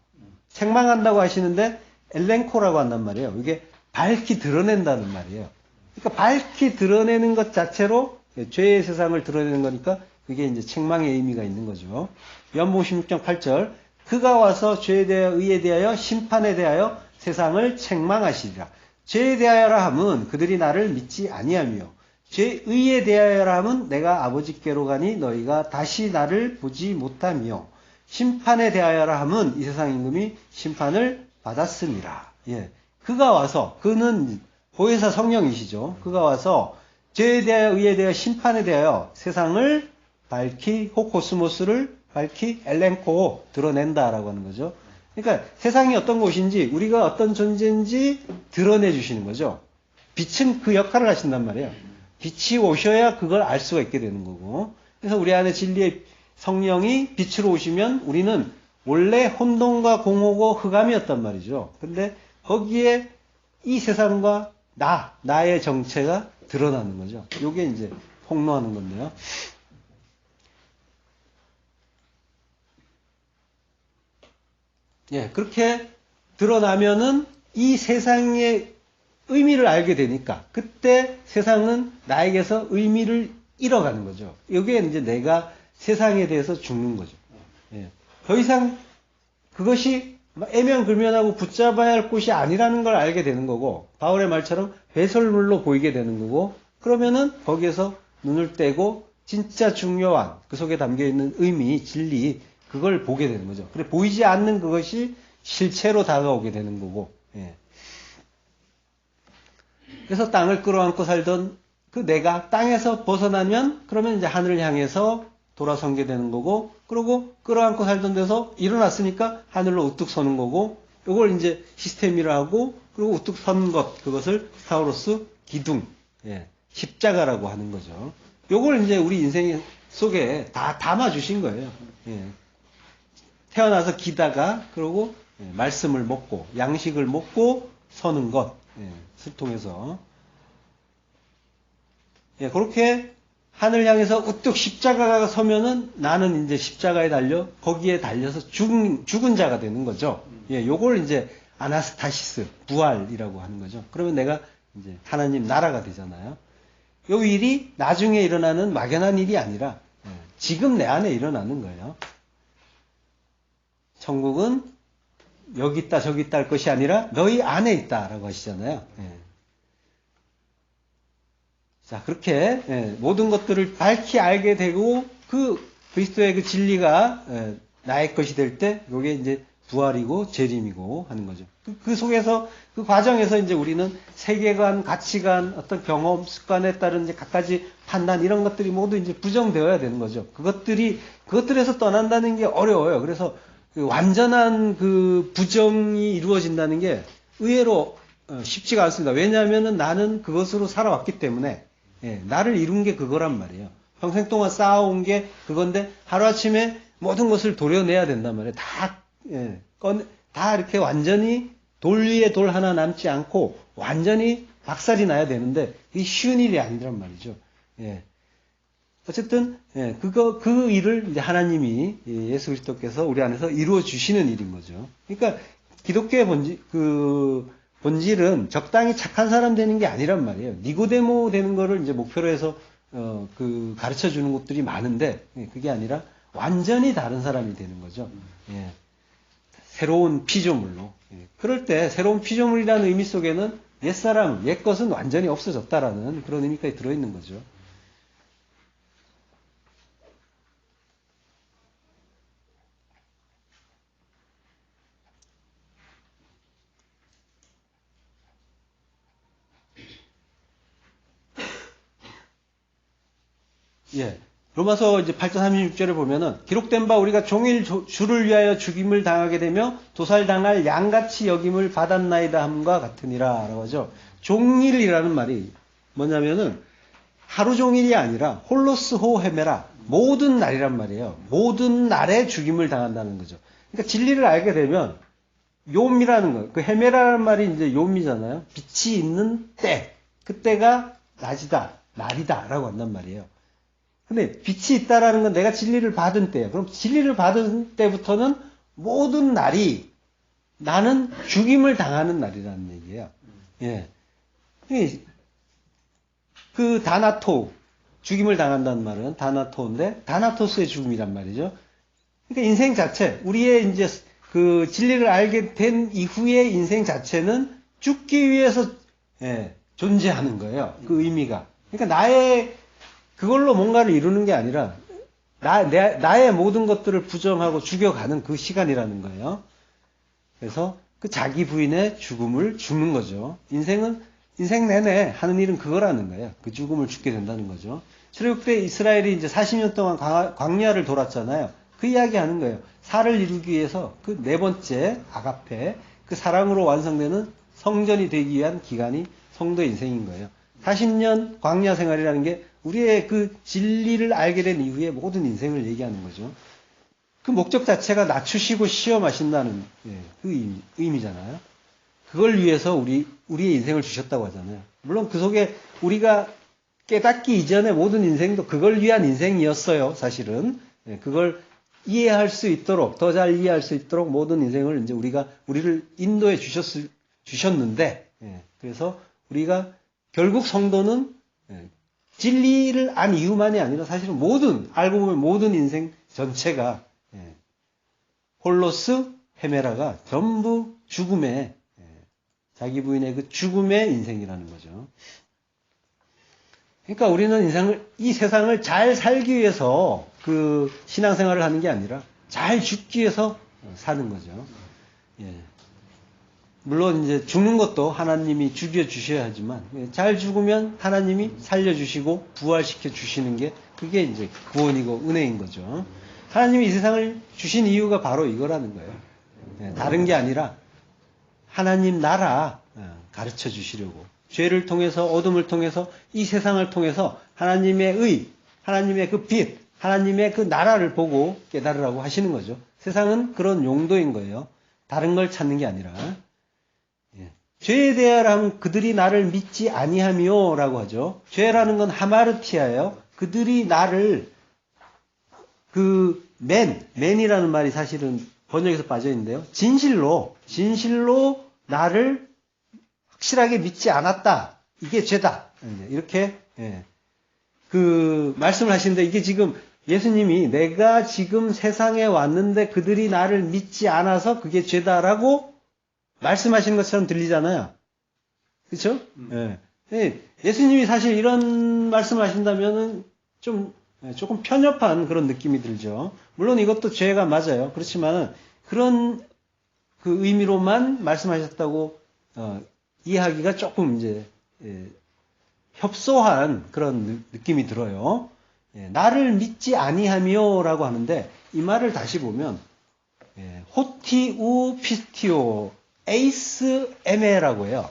책망한다고 하시는데 엘렌코라고 한단 말이에요. 이게 밝히 드러낸다는 말이에요. 그러니까 밝히 드러내는 것 자체로 죄의 세상을 드러내는 거니까 그게 이제 책망의 의미가 있는 거죠. 요한복음 16장 8절 그가 와서 죄에 대하여 의에 대하여 심판에 대하여 세상을 책망하시리라. 죄에 대하여라 함은 그들이 나를 믿지 아니하며 죄의에 대하여라 함은 내가 아버지께로 가니 너희가 다시 나를 보지 못하며 심판에 대하여라 함은 이 세상 임금이 심판을 받았습니다. 예. 그가 와서 그는 보혜사 성령이시죠. 그가 와서 죄에 대하여 의에 대하여 심판에 대하여 세상을 밝히 호코스모스를 밝히 엘렌코 드러낸다라고 하는 거죠. 그러니까 세상이 어떤 곳인지 우리가 어떤 존재인지 드러내 주시는 거죠. 빛은 그 역할을 하신단 말이에요. 빛이 오셔야 그걸 알 수가 있게 되는 거고. 그래서 우리 안에 진리의 성령이 빛으로 오시면 우리는 원래 혼돈과 공허고 흑암이었단 말이죠. 근데 거기에 이 세상과 나의 정체가 드러나는 거죠. 요게 이제 폭로하는 건데요. 예, 그렇게 드러나면은 이 세상의 의미를 알게 되니까 그때 세상은 나에게서 의미를 잃어가는 거죠. 여기에 이제 내가 세상에 대해서 죽는 거죠. 예. 더 이상 그것이 애면글면하고 붙잡아야 할 곳이 아니라는 걸 알게 되는 거고 바울의 말처럼 배설물로 보이게 되는 거고 그러면은 거기에서 눈을 떼고 진짜 중요한 그 속에 담겨있는 의미, 진리 그걸 보게 되는 거죠. 그래 보이지 않는 그것이 실체로 다가오게 되는 거고 예. 그래서 땅을 끌어안고 살던 그 내가 땅에서 벗어나면 그러면 이제 하늘을 향해서 돌아서게 되는 거고 그리고 끌어안고 살던 데서 일어났으니까 하늘로 우뚝 서는 거고 이걸 이제 시스템이라 하고 그리고 우뚝 선 것 그것을 스타우로스 기둥 예, 십자가라고 하는 거죠. 요걸 이제 우리 인생 속에 다 담아 주신 거예요. 예. 태어나서 기다가 그리고 예, 말씀을 먹고 양식을 먹고 서는 것 예, 을 통해서 예, 그렇게 하늘 향해서 우뚝 십자가가 서면은 나는 이제 십자가에 달려 거기에 달려서 죽은 자가 되는 거죠. 예, 요걸 이제 아나스타시스 부활이라고 하는 거죠. 그러면 내가 이제 하나님 나라가 되잖아요. 요 일이 나중에 일어나는 막연한 일이 아니라 예, 지금 내 안에 일어나는 거예요. 천국은 여기 있다 저기 있다 할 것이 아니라 너희 안에 있다라고 하시잖아요. 예. 자 그렇게 예, 모든 것들을 밝히 알게 되고 그 그리스도의 그 진리가 예, 나의 것이 될 때 이게 이제 부활이고 재림이고 하는 거죠. 그 속에서 그 과정에서 이제 우리는 세계관, 가치관, 어떤 경험, 습관에 따른 이제 갖가지 판단 이런 것들이 모두 이제 부정되어야 되는 거죠. 그것들에서 떠난다는 게 어려워요. 그래서 그 완전한 그 부정이 이루어진다는 게 의외로 쉽지가 않습니다. 왜냐하면은 나는 그것으로 살아왔기 때문에 예, 나를 이룬 게 그거란 말이에요. 평생 동안 쌓아온 게 그건데 하루아침에 모든 것을 도려내야 된단 말이에요. 다 이렇게 완전히 돌 위에 돌 하나 남지 않고 완전히 박살이 나야 되는데 이게 쉬운 일이 아니란 말이죠. 예. 어쨌든 예, 그 일을 이제 하나님이 예수 그리스도께서 우리 안에서 이루어 주시는 일인 거죠. 그러니까 기독교의 본질은 적당히 착한 사람 되는 게 아니란 말이에요. 니고데모 되는 거를 이제 목표로 해서 가르쳐 주는 것들이 많은데 예, 그게 아니라 완전히 다른 사람이 되는 거죠. 예. 새로운 피조물로. 예. 그럴 때 새로운 피조물이라는 의미 속에는 옛사람, 옛것은 완전히 없어졌다라는 그런 의미까지 들어있는 거죠. 예. 로마서 이제 8장 36절을 보면은 기록된 바 우리가 종일 주를 위하여 죽임을 당하게 되며 도살당할 양같이 여김을 받았나이다 함과 같으니라 라고 하죠. 종일이라는 말이 뭐냐면은 하루 종일이 아니라 홀로스 호 헤메라 모든 날이란 말이에요. 모든 날에 죽임을 당한다는 거죠. 그러니까 진리를 알게 되면 욤이라는 거, 그 헤메라라는 말이 이제 욤이잖아요. 빛이 있는 때, 그때가 낮이다, 날이다라고 한단 말이에요. 근데 빛이 있다라는 건 내가 진리를 받은 때예요. 그럼 진리를 받은 때부터는 모든 날이 나는 죽임을 당하는 날이라는 얘기예요. 예. 그 다나토, 죽임을 당한다는 말은 다나토인데, 다나토스의 죽음이란 말이죠. 그러니까 인생 자체, 우리의 이제 그 진리를 알게 된 이후의 인생 자체는 죽기 위해서 존재하는 거예요. 그 의미가. 그러니까 나의 그걸로 뭔가를 이루는 게 아니라 나의 모든 것들을 부정하고 죽여가는 그 시간이라는 거예요. 그래서 그 자기 부인의 죽음을 죽는 거죠. 인생 내내 하는 일은 그거라는 거예요. 그 죽음을 죽게 된다는 거죠. 출애굽 때 이스라엘이 이제 40년 동안 광야를 돌았잖아요. 그 이야기 하는 거예요. 살을 이루기 위해서 그 네 번째 아가페, 그 사랑으로 완성되는 성전이 되기 위한 기간이 성도의 인생인 거예요. 40년 광야 생활이라는 게 우리의 그 진리를 알게 된 이후에 모든 인생을 얘기하는 거죠. 그 목적 자체가 낮추시고 시험하신다는 그 의미잖아요. 그걸 위해서 우리의 인생을 주셨다고 하잖아요. 물론 그 속에 우리가 깨닫기 이전의 모든 인생도 그걸 위한 인생이었어요. 사실은 그걸 이해할 수 있도록, 더 잘 이해할 수 있도록 모든 인생을 이제 우리를 인도해 주셨는데, 그래서 우리가 결국 성도는 진리를 안 이유만이 아니라 사실은 알고 보면 모든 인생 전체가 홀로스 헤메라가 전부 죽음의, 자기 부인의 그 죽음의 인생이라는 거죠. 그러니까 우리는 이 세상을 잘 살기 위해서 그 신앙생활을 하는 게 아니라 잘 죽기 위해서 사는 거죠. 물론 이제 죽는 것도 하나님이 죽여주셔야 하지만 잘 죽으면 하나님이 살려주시고 부활시켜 주시는 게 그게 이제 구원이고 은혜인 거죠. 하나님이 이 세상을 주신 이유가 바로 이거라는 거예요. 다른 게 아니라 하나님 나라 가르쳐 주시려고. 죄를 통해서, 어둠을 통해서, 이 세상을 통해서 하나님의 하나님의 그 빛, 하나님의 그 나라를 보고 깨달으라고 하시는 거죠. 세상은 그런 용도인 거예요. 다른 걸 찾는 게 아니라. 죄에 대하여 그들이 나를 믿지 아니하며 라고 하죠. 죄라는 건 하마르티아예요. 그들이 나를 맨이라는 말이 사실은 번역에서 빠져있는데요. 진실로 나를 확실하게 믿지 않았다. 이게 죄다. 이렇게 그 말씀을 하시는데 이게 지금 예수님이 내가 지금 세상에 왔는데 그들이 나를 믿지 않아서 그게 죄다라고 말씀하시는 것처럼 들리잖아요. 그렇죠? 예수님이 사실 이런 말씀을 하신다면은 조금 편협한 그런 느낌이 들죠. 물론 이것도 죄가 맞아요. 그렇지만은 그런 그 의미로만 말씀하셨다고 이해하기가 조금 이제 협소한 그런 느낌이 들어요. 나를 믿지 아니하며라고 하는데 이 말을 다시 보면 호티우 피스티오 에이스 에메라고 해요.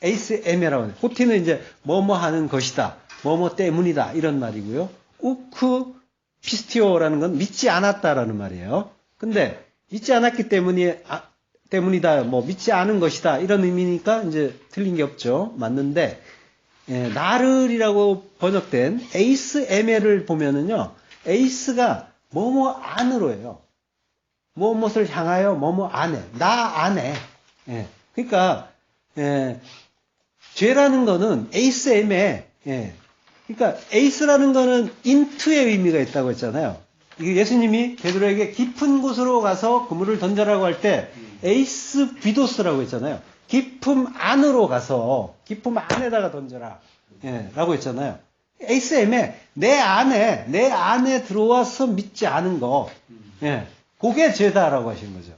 에이스 에메라고 해요. 호티는 이제 뭐뭐 하는 것이다. 뭐뭐 때문이다. 이런 말이고요. 우크 피스티오라는 건 믿지 않았다라는 말이에요. 근데 믿지 않았기 때문이다. 뭐 믿지 않은 것이다. 이런 의미니까 이제 틀린 게 없죠. 맞는데 나를이라고 번역된 에이스 에메를 보면은요. 에이스가 뭐뭐 안으로예요. 무엇을 향하여 뭐뭐 안에, 나 안에. 그러니까 죄라는 거는 에이스 에메. 그러니까 에이스라는 거는 인투의 의미가 있다고 했잖아요. 이게 예수님이 베드로에게 깊은 곳으로 가서 그물을 던져라고 할 때 에이스 비도스라고 했잖아요. 깊음 안으로 가서 깊음 안에다가 던져라. 라고 했잖아요. 에이스 에메 내 안에 들어와서 믿지 않은 거. 그게 죄다라고 하신 거죠.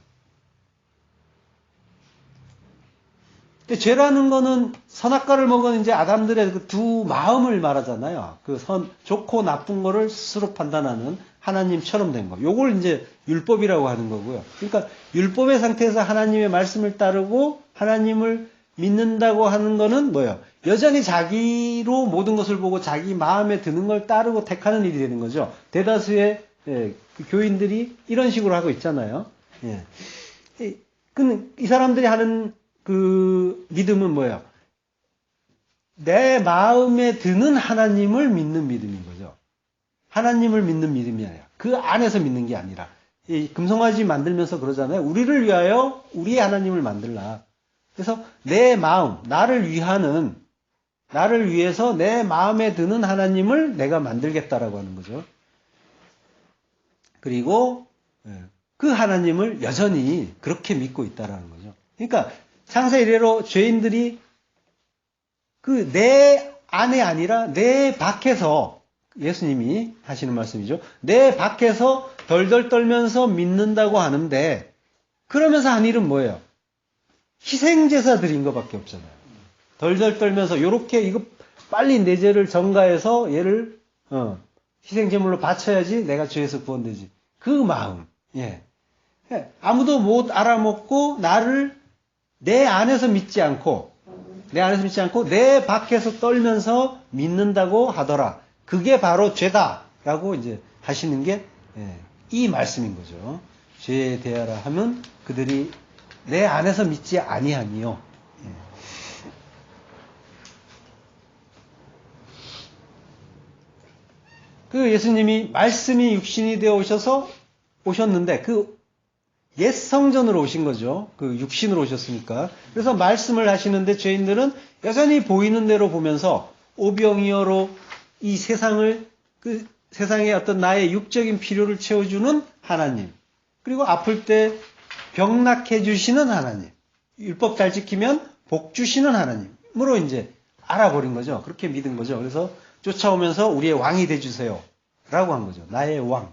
근데 죄라는 거는 선악과를 먹은 이제 아담들의 그 두 마음을 말하잖아요. 그 좋고 나쁜 거를 스스로 판단하는 하나님처럼 된 거. 요걸 이제 율법이라고 하는 거고요. 그러니까 율법의 상태에서 하나님의 말씀을 따르고 하나님을 믿는다고 하는 거는 뭐예요? 여전히 자기로 모든 것을 보고 자기 마음에 드는 걸 따르고 택하는 일이 되는 거죠. 대다수의 그 교인들이 이런 식으로 하고 있잖아요. 이 사람들이 하는 그 믿음은 뭐예요? 내 마음에 드는 하나님을 믿는 믿음인 거죠. 하나님을 믿는 믿음이 아니라 그 안에서 믿는 게 아니라 이 금송아지 만들면서 그러잖아요. 우리를 위하여 우리의 하나님을 만들라. 그래서 내 마음, 나를 위하는 나를 위해서 내 마음에 드는 하나님을 내가 만들겠다라고 하는 거죠. 그리고 그 하나님을 여전히 그렇게 믿고 있다라는 거죠. 그러니까 창세 이래로 죄인들이 그 내 안에 아니라 내 밖에서, 예수님이 하시는 말씀이죠. 내 밖에서 덜덜 떨면서 믿는다고 하는데, 그러면서 한 일은 뭐예요? 희생제사 드린 것밖에 없잖아요. 덜덜 떨면서 요렇게 이거 빨리 내 죄를 전가해서 얘를 희생제물로 바쳐야지 내가 죄에서 구원되지. 그 마음. 예. 아무도 못 알아먹고 나를 내 안에서 믿지 않고 내 밖에서 떨면서 믿는다고 하더라. 그게 바로 죄다라고 이제 하시는 게 이 말씀인 거죠. 죄에 대하라 하면 그들이 내 안에서 믿지 아니하니요. 그 예수님이 말씀이 육신이 되어 오셨는데 그 옛 성전으로 오신 거죠. 그 육신으로 오셨으니까. 그래서 말씀을 하시는데 죄인들은 여전히 보이는 대로 보면서 오병이어로 이 세상을, 그 세상의 어떤 나의 육적인 필요를 채워주는 하나님, 그리고 아플 때 병낫게 주시는 하나님, 율법 잘 지키면 복 주시는 하나님으로 이제 알아버린 거죠. 그렇게 믿은 거죠. 그래서 쫓아오면서 우리의 왕이 돼주세요 라고 한 거죠. 나의 왕.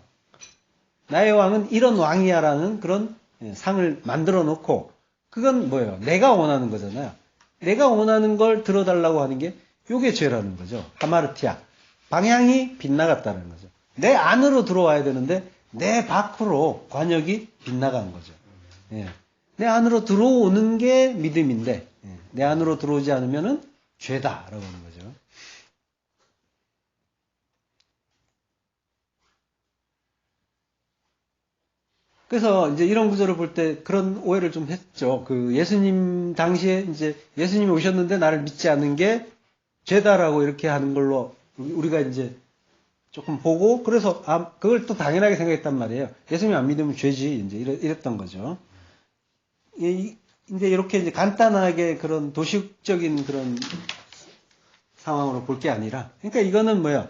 나의 왕은 이런 왕이야라는 그런 상을 만들어 놓고, 그건 뭐예요? 내가 원하는 거잖아요. 내가 원하는 걸 들어달라고 하는 게 요게 죄라는 거죠. 하마르티아. 방향이 빗나갔다는 거죠. 내 안으로 들어와야 되는데 내 밖으로 관역이 빗나간 거죠. 내 안으로 들어오는 게 믿음인데 내 안으로 들어오지 않으면은 죄다라고 하는 거죠. 그래서 이제 이런 구절을 볼 때 그런 오해를 좀 했죠. 그 예수님 당시에 이제 예수님이 오셨는데 나를 믿지 않는 게 죄다라고 이렇게 하는 걸로 우리가 이제 조금 보고, 그래서 그걸 또 당연하게 생각했단 말이에요. 예수님 안 믿으면 죄지 이제 이랬던 거죠. 이제 이렇게 이제 간단하게 그런 도식적인 그런 상황으로 볼 게 아니라, 그러니까 이거는 뭐야?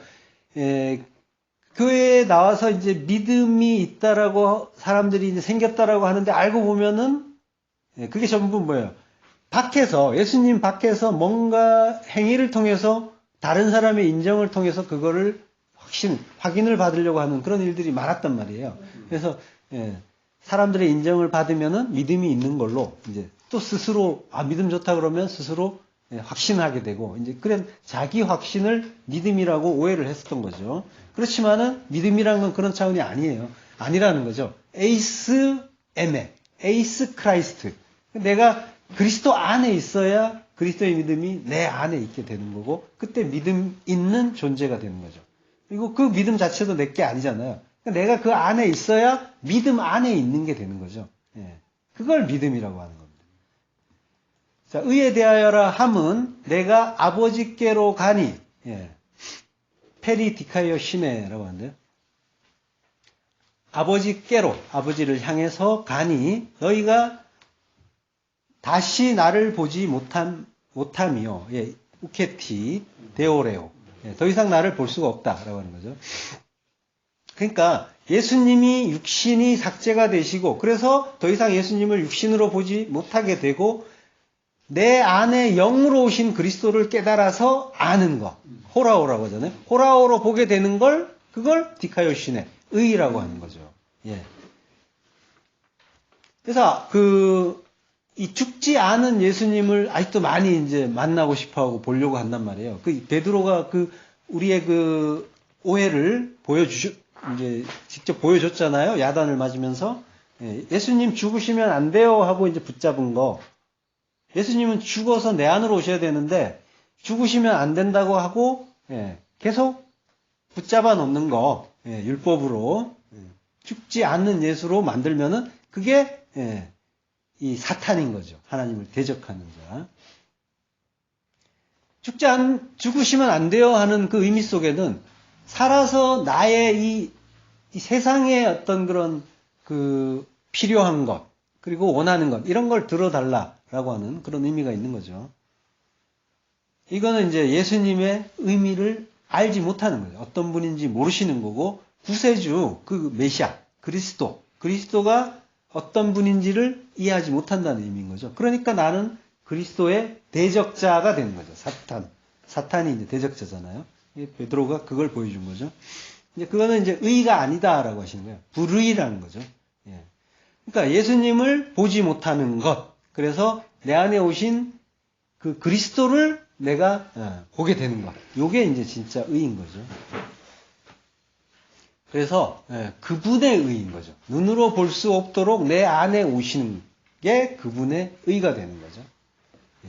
교회에 나와서 이제 믿음이 있다라고 사람들이 이제 생겼다라고 하는데 알고 보면은 그게 전부 뭐예요? 밖에서, 예수님 밖에서 뭔가 행위를 통해서 다른 사람의 인정을 통해서 그거를 확인을 받으려고 하는 그런 일들이 많았단 말이에요. 그래서 사람들의 인정을 받으면은 믿음이 있는 걸로 이제 또 스스로 믿음 좋다 그러면 스스로 확신하게 되고, 이제 그런 자기 확신을 믿음이라고 오해를 했었던 거죠. 그렇지만은 믿음이라는 건 그런 차원이 아니라는 거죠. 에이스 크라이스트. 내가 그리스도 안에 있어야 그리스도의 믿음이 내 안에 있게 되는 거고, 그때 믿음 있는 존재가 되는 거죠. 그리고 그 믿음 자체도 내게 아니잖아요. 내가 그 안에 있어야 믿음 안에 있는 게 되는 거죠. 그걸 믿음이라고 하는 겁니다. 자, 의에 대하여라 함은 내가 아버지께로 가니, 페리디카이어 시네라고 하는데요. 아버지께로, 아버지를 향해서 가니 너희가 다시 나를 보지 못함이요. 우케티 데오레오. 더 이상 나를 볼 수가 없다라고 하는 거죠. 그러니까 예수님이 육신이 삭제가 되시고, 그래서 더 이상 예수님을 육신으로 보지 못하게 되고, 내 안에 영으로 오신 그리스도를 깨달아서 아는 것, 호라오라고 하잖아요. 호라오로 보게 되는 걸, 그걸 디카요시네, 의라고 하는 거죠. 그래서 이 죽지 않은 예수님을 아직도 많이 이제 만나고 싶어하고 보려고 한단 말이에요. 그 베드로가 우리의 그 오해를 이제 직접 보여줬잖아요. 야단을 맞으면서 예수님 죽으시면 안 돼요 하고 이제 붙잡은 거. 예수님은 죽어서 내 안으로 오셔야 되는데 죽으시면 안 된다고 하고 계속 붙잡아 놓는 거, 율법으로 죽지 않는 예수로 만들면은 그게 이 사탄인 거죠. 하나님을 대적하는 자. 죽으시면 안 돼요 하는 그 의미 속에는 살아서 나의 이 세상의 어떤 그런 필요한 것, 그리고 원하는 것, 이런 걸 들어달라라고 하는 그런 의미가 있는 거죠. 이거는 이제 예수님의 의미를 알지 못하는 거예요. 어떤 분인지 모르시는 거고, 구세주, 그 메시아, 그리스도가 어떤 분인지를 이해하지 못한다는 의미인 거죠. 그러니까 나는 그리스도의 대적자가 되는 거죠. 사탄이 이제 대적자잖아요. 베드로가 그걸 보여준 거죠. 이제 그거는 이제 의가 아니다라고 하시는 거예요. 불의라는 거죠. 예. 그러니까 예수님을 보지 못하는 것. 그래서 내 안에 오신 그 그리스도를 내가 보게 되는 것. 요게 이제 진짜 의인 거죠. 그래서 그분의 의인 거죠. 눈으로 볼 수 없도록 내 안에 오시는 게 그분의 의가 되는 거죠.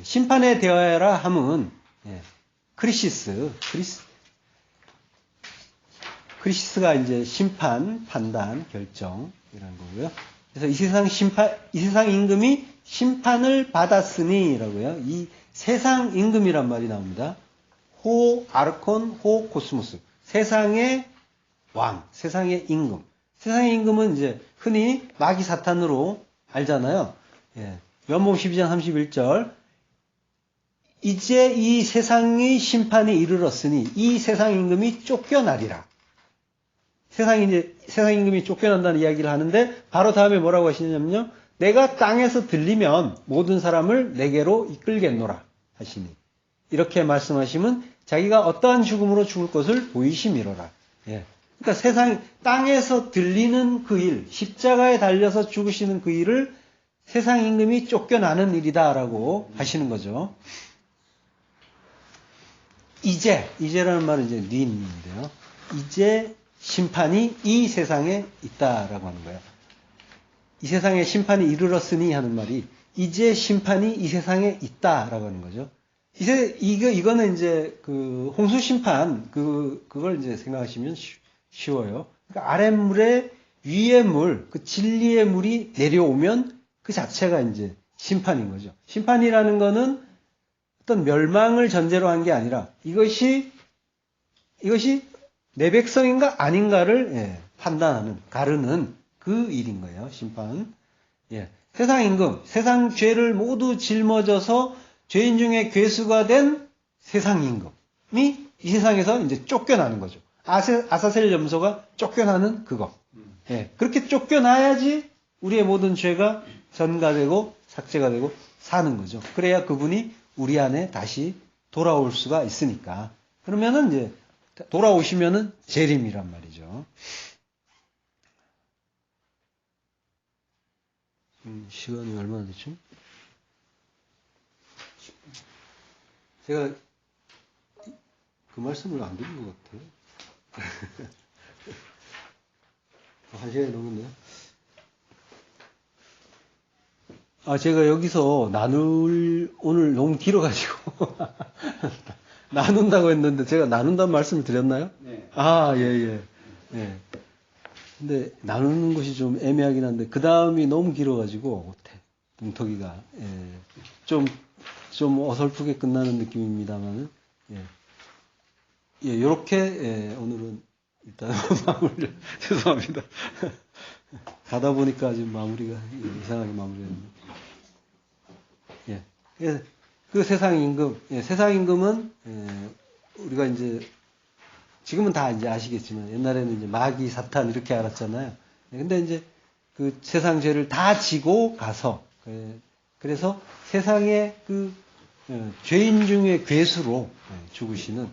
심판에 대하여라 함은 크리시스가 이제 심판, 판단, 결정이라는 거고요. 그래서 이 세상 임금이 심판을 받았으니라고요. 이 세상 임금이란 말이 나옵니다. 호 아르콘, 호 코스모스. 세상의 왕, 세상의 임금. 세상의 임금은 이제 흔히 마귀 사탄으로 알잖아요. 요한복음 12장 31절. 이제 이 세상의 심판이 이르렀으니 이 세상 임금이 쫓겨나리라. 세상 임금이 쫓겨난다는 이야기를 하는데 바로 다음에 뭐라고 하시냐면요. 내가 땅에서 들리면 모든 사람을 내게로 이끌겠노라 하시니. 이렇게 말씀하시면 자기가 어떠한 죽음으로 죽을 것을 보이심이로라. 그러니까 땅에서 들리는 그 일, 십자가에 달려서 죽으시는 그 일을 세상 임금이 쫓겨나는 일이다라고 하시는 거죠. 이제라는 말은 이제 닌인데요. 이제 심판이 이 세상에 있다라고 하는 거예요. 이 세상에 심판이 이르렀으니 하는 말이 이제 심판이 이 세상에 있다라고 하는 거죠. 이거는 이제 그 홍수 심판 그걸 이제 생각하시면 쉬워요. 그러니까 아랫물에 위의 물, 그 진리의 물이 내려오면 그 자체가 이제 심판인 거죠. 심판이라는 거는 어떤 멸망을 전제로 한 게 아니라 이것이 내 백성인가 아닌가를 판단하는, 가르는 그 일인 거예요. 심판. 세상 임금, 세상 죄를 모두 짊어져서 죄인 중에 괴수가 된 세상 임금이 이 세상에서 이제 쫓겨나는 거죠. 아사셀 염소가 쫓겨나는 그거. 그렇게 쫓겨나야지 우리의 모든 죄가 전가되고 삭제가 되고 사는 거죠. 그래야 그분이 우리 안에 다시 돌아올 수가 있으니까. 그러면은 이제 돌아오시면은 재림이란 말이죠. 시간이 얼마나 됐죠? 제가 그 말씀을 안 드린 것 같아요. 한 시간이 넘었네요. 제가 여기서 오늘 너무 길어가지고, 나눈다고 했는데, 제가 나눈다는 말씀을 드렸나요? 네. 예. 근데, 나누는 것이 좀 애매하긴 한데, 그 다음이 너무 길어가지고, 뭉터기가, 좀 어설프게 끝나는 느낌입니다만은, 요렇게, 오늘은 일단 마무리를, 죄송합니다. 가다 보니까 지금 마무리가 이상하게 마무리했네요. 그 세상 임금, 세상 임금은 우리가 이제 지금은 다 이제 아시겠지만 옛날에는 이제 마귀, 사탄 이렇게 알았잖아요. 근데 이제 그 세상 죄를 다 지고 가서 그래서 세상의 그 죄인 중에 괴수로 죽으시는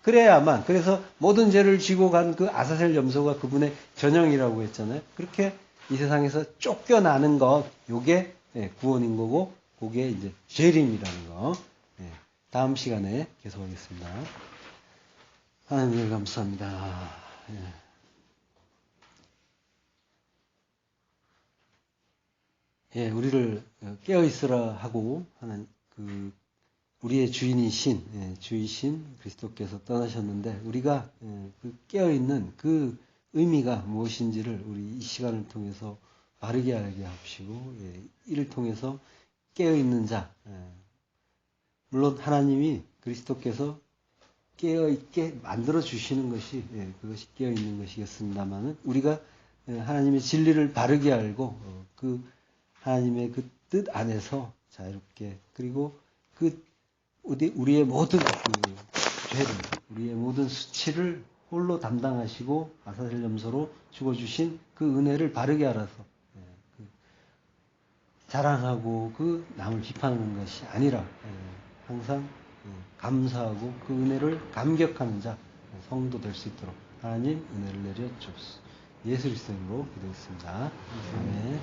그래야만 그래서 모든 죄를 지고 간 그 아사셀 염소가 그분의 전형이라고 했잖아요. 그렇게 이 세상에서 쫓겨나는 것 요게 구원인 거고 그게 이제 재림이라는 거. 다음 시간에 계속하겠습니다. 하나님 감사합니다. 우리를 깨어 있으라 하고 하는 우리의 주이신 그리스도께서 떠나셨는데 우리가 그 깨어 있는 그 의미가 무엇인지를 우리 이 시간을 통해서 바르게 알게 하시고 이를 통해서 깨어있는 자, 물론 하나님이 그리스도께서 깨어있게 만들어 주시는 것이 그것이 깨어있는 것이겠습니다만은 우리가 하나님의 진리를 바르게 알고 그 하나님의 그 뜻 안에서 자유롭게 그리고 그 우리의 모든 그 죄를, 우리의 모든 수치를 홀로 담당하시고 아사셀 염소로 죽어주신 그 은혜를 바르게 알아서 자랑하고 그 남을 비판하는 것이 아니라 항상 감사하고 그 은혜를 감격하는 자, 성도 될 수 있도록 하나님 은혜를 내려 주옵소서. 예수 그리스도 이름으로 기도했습니다. 아멘.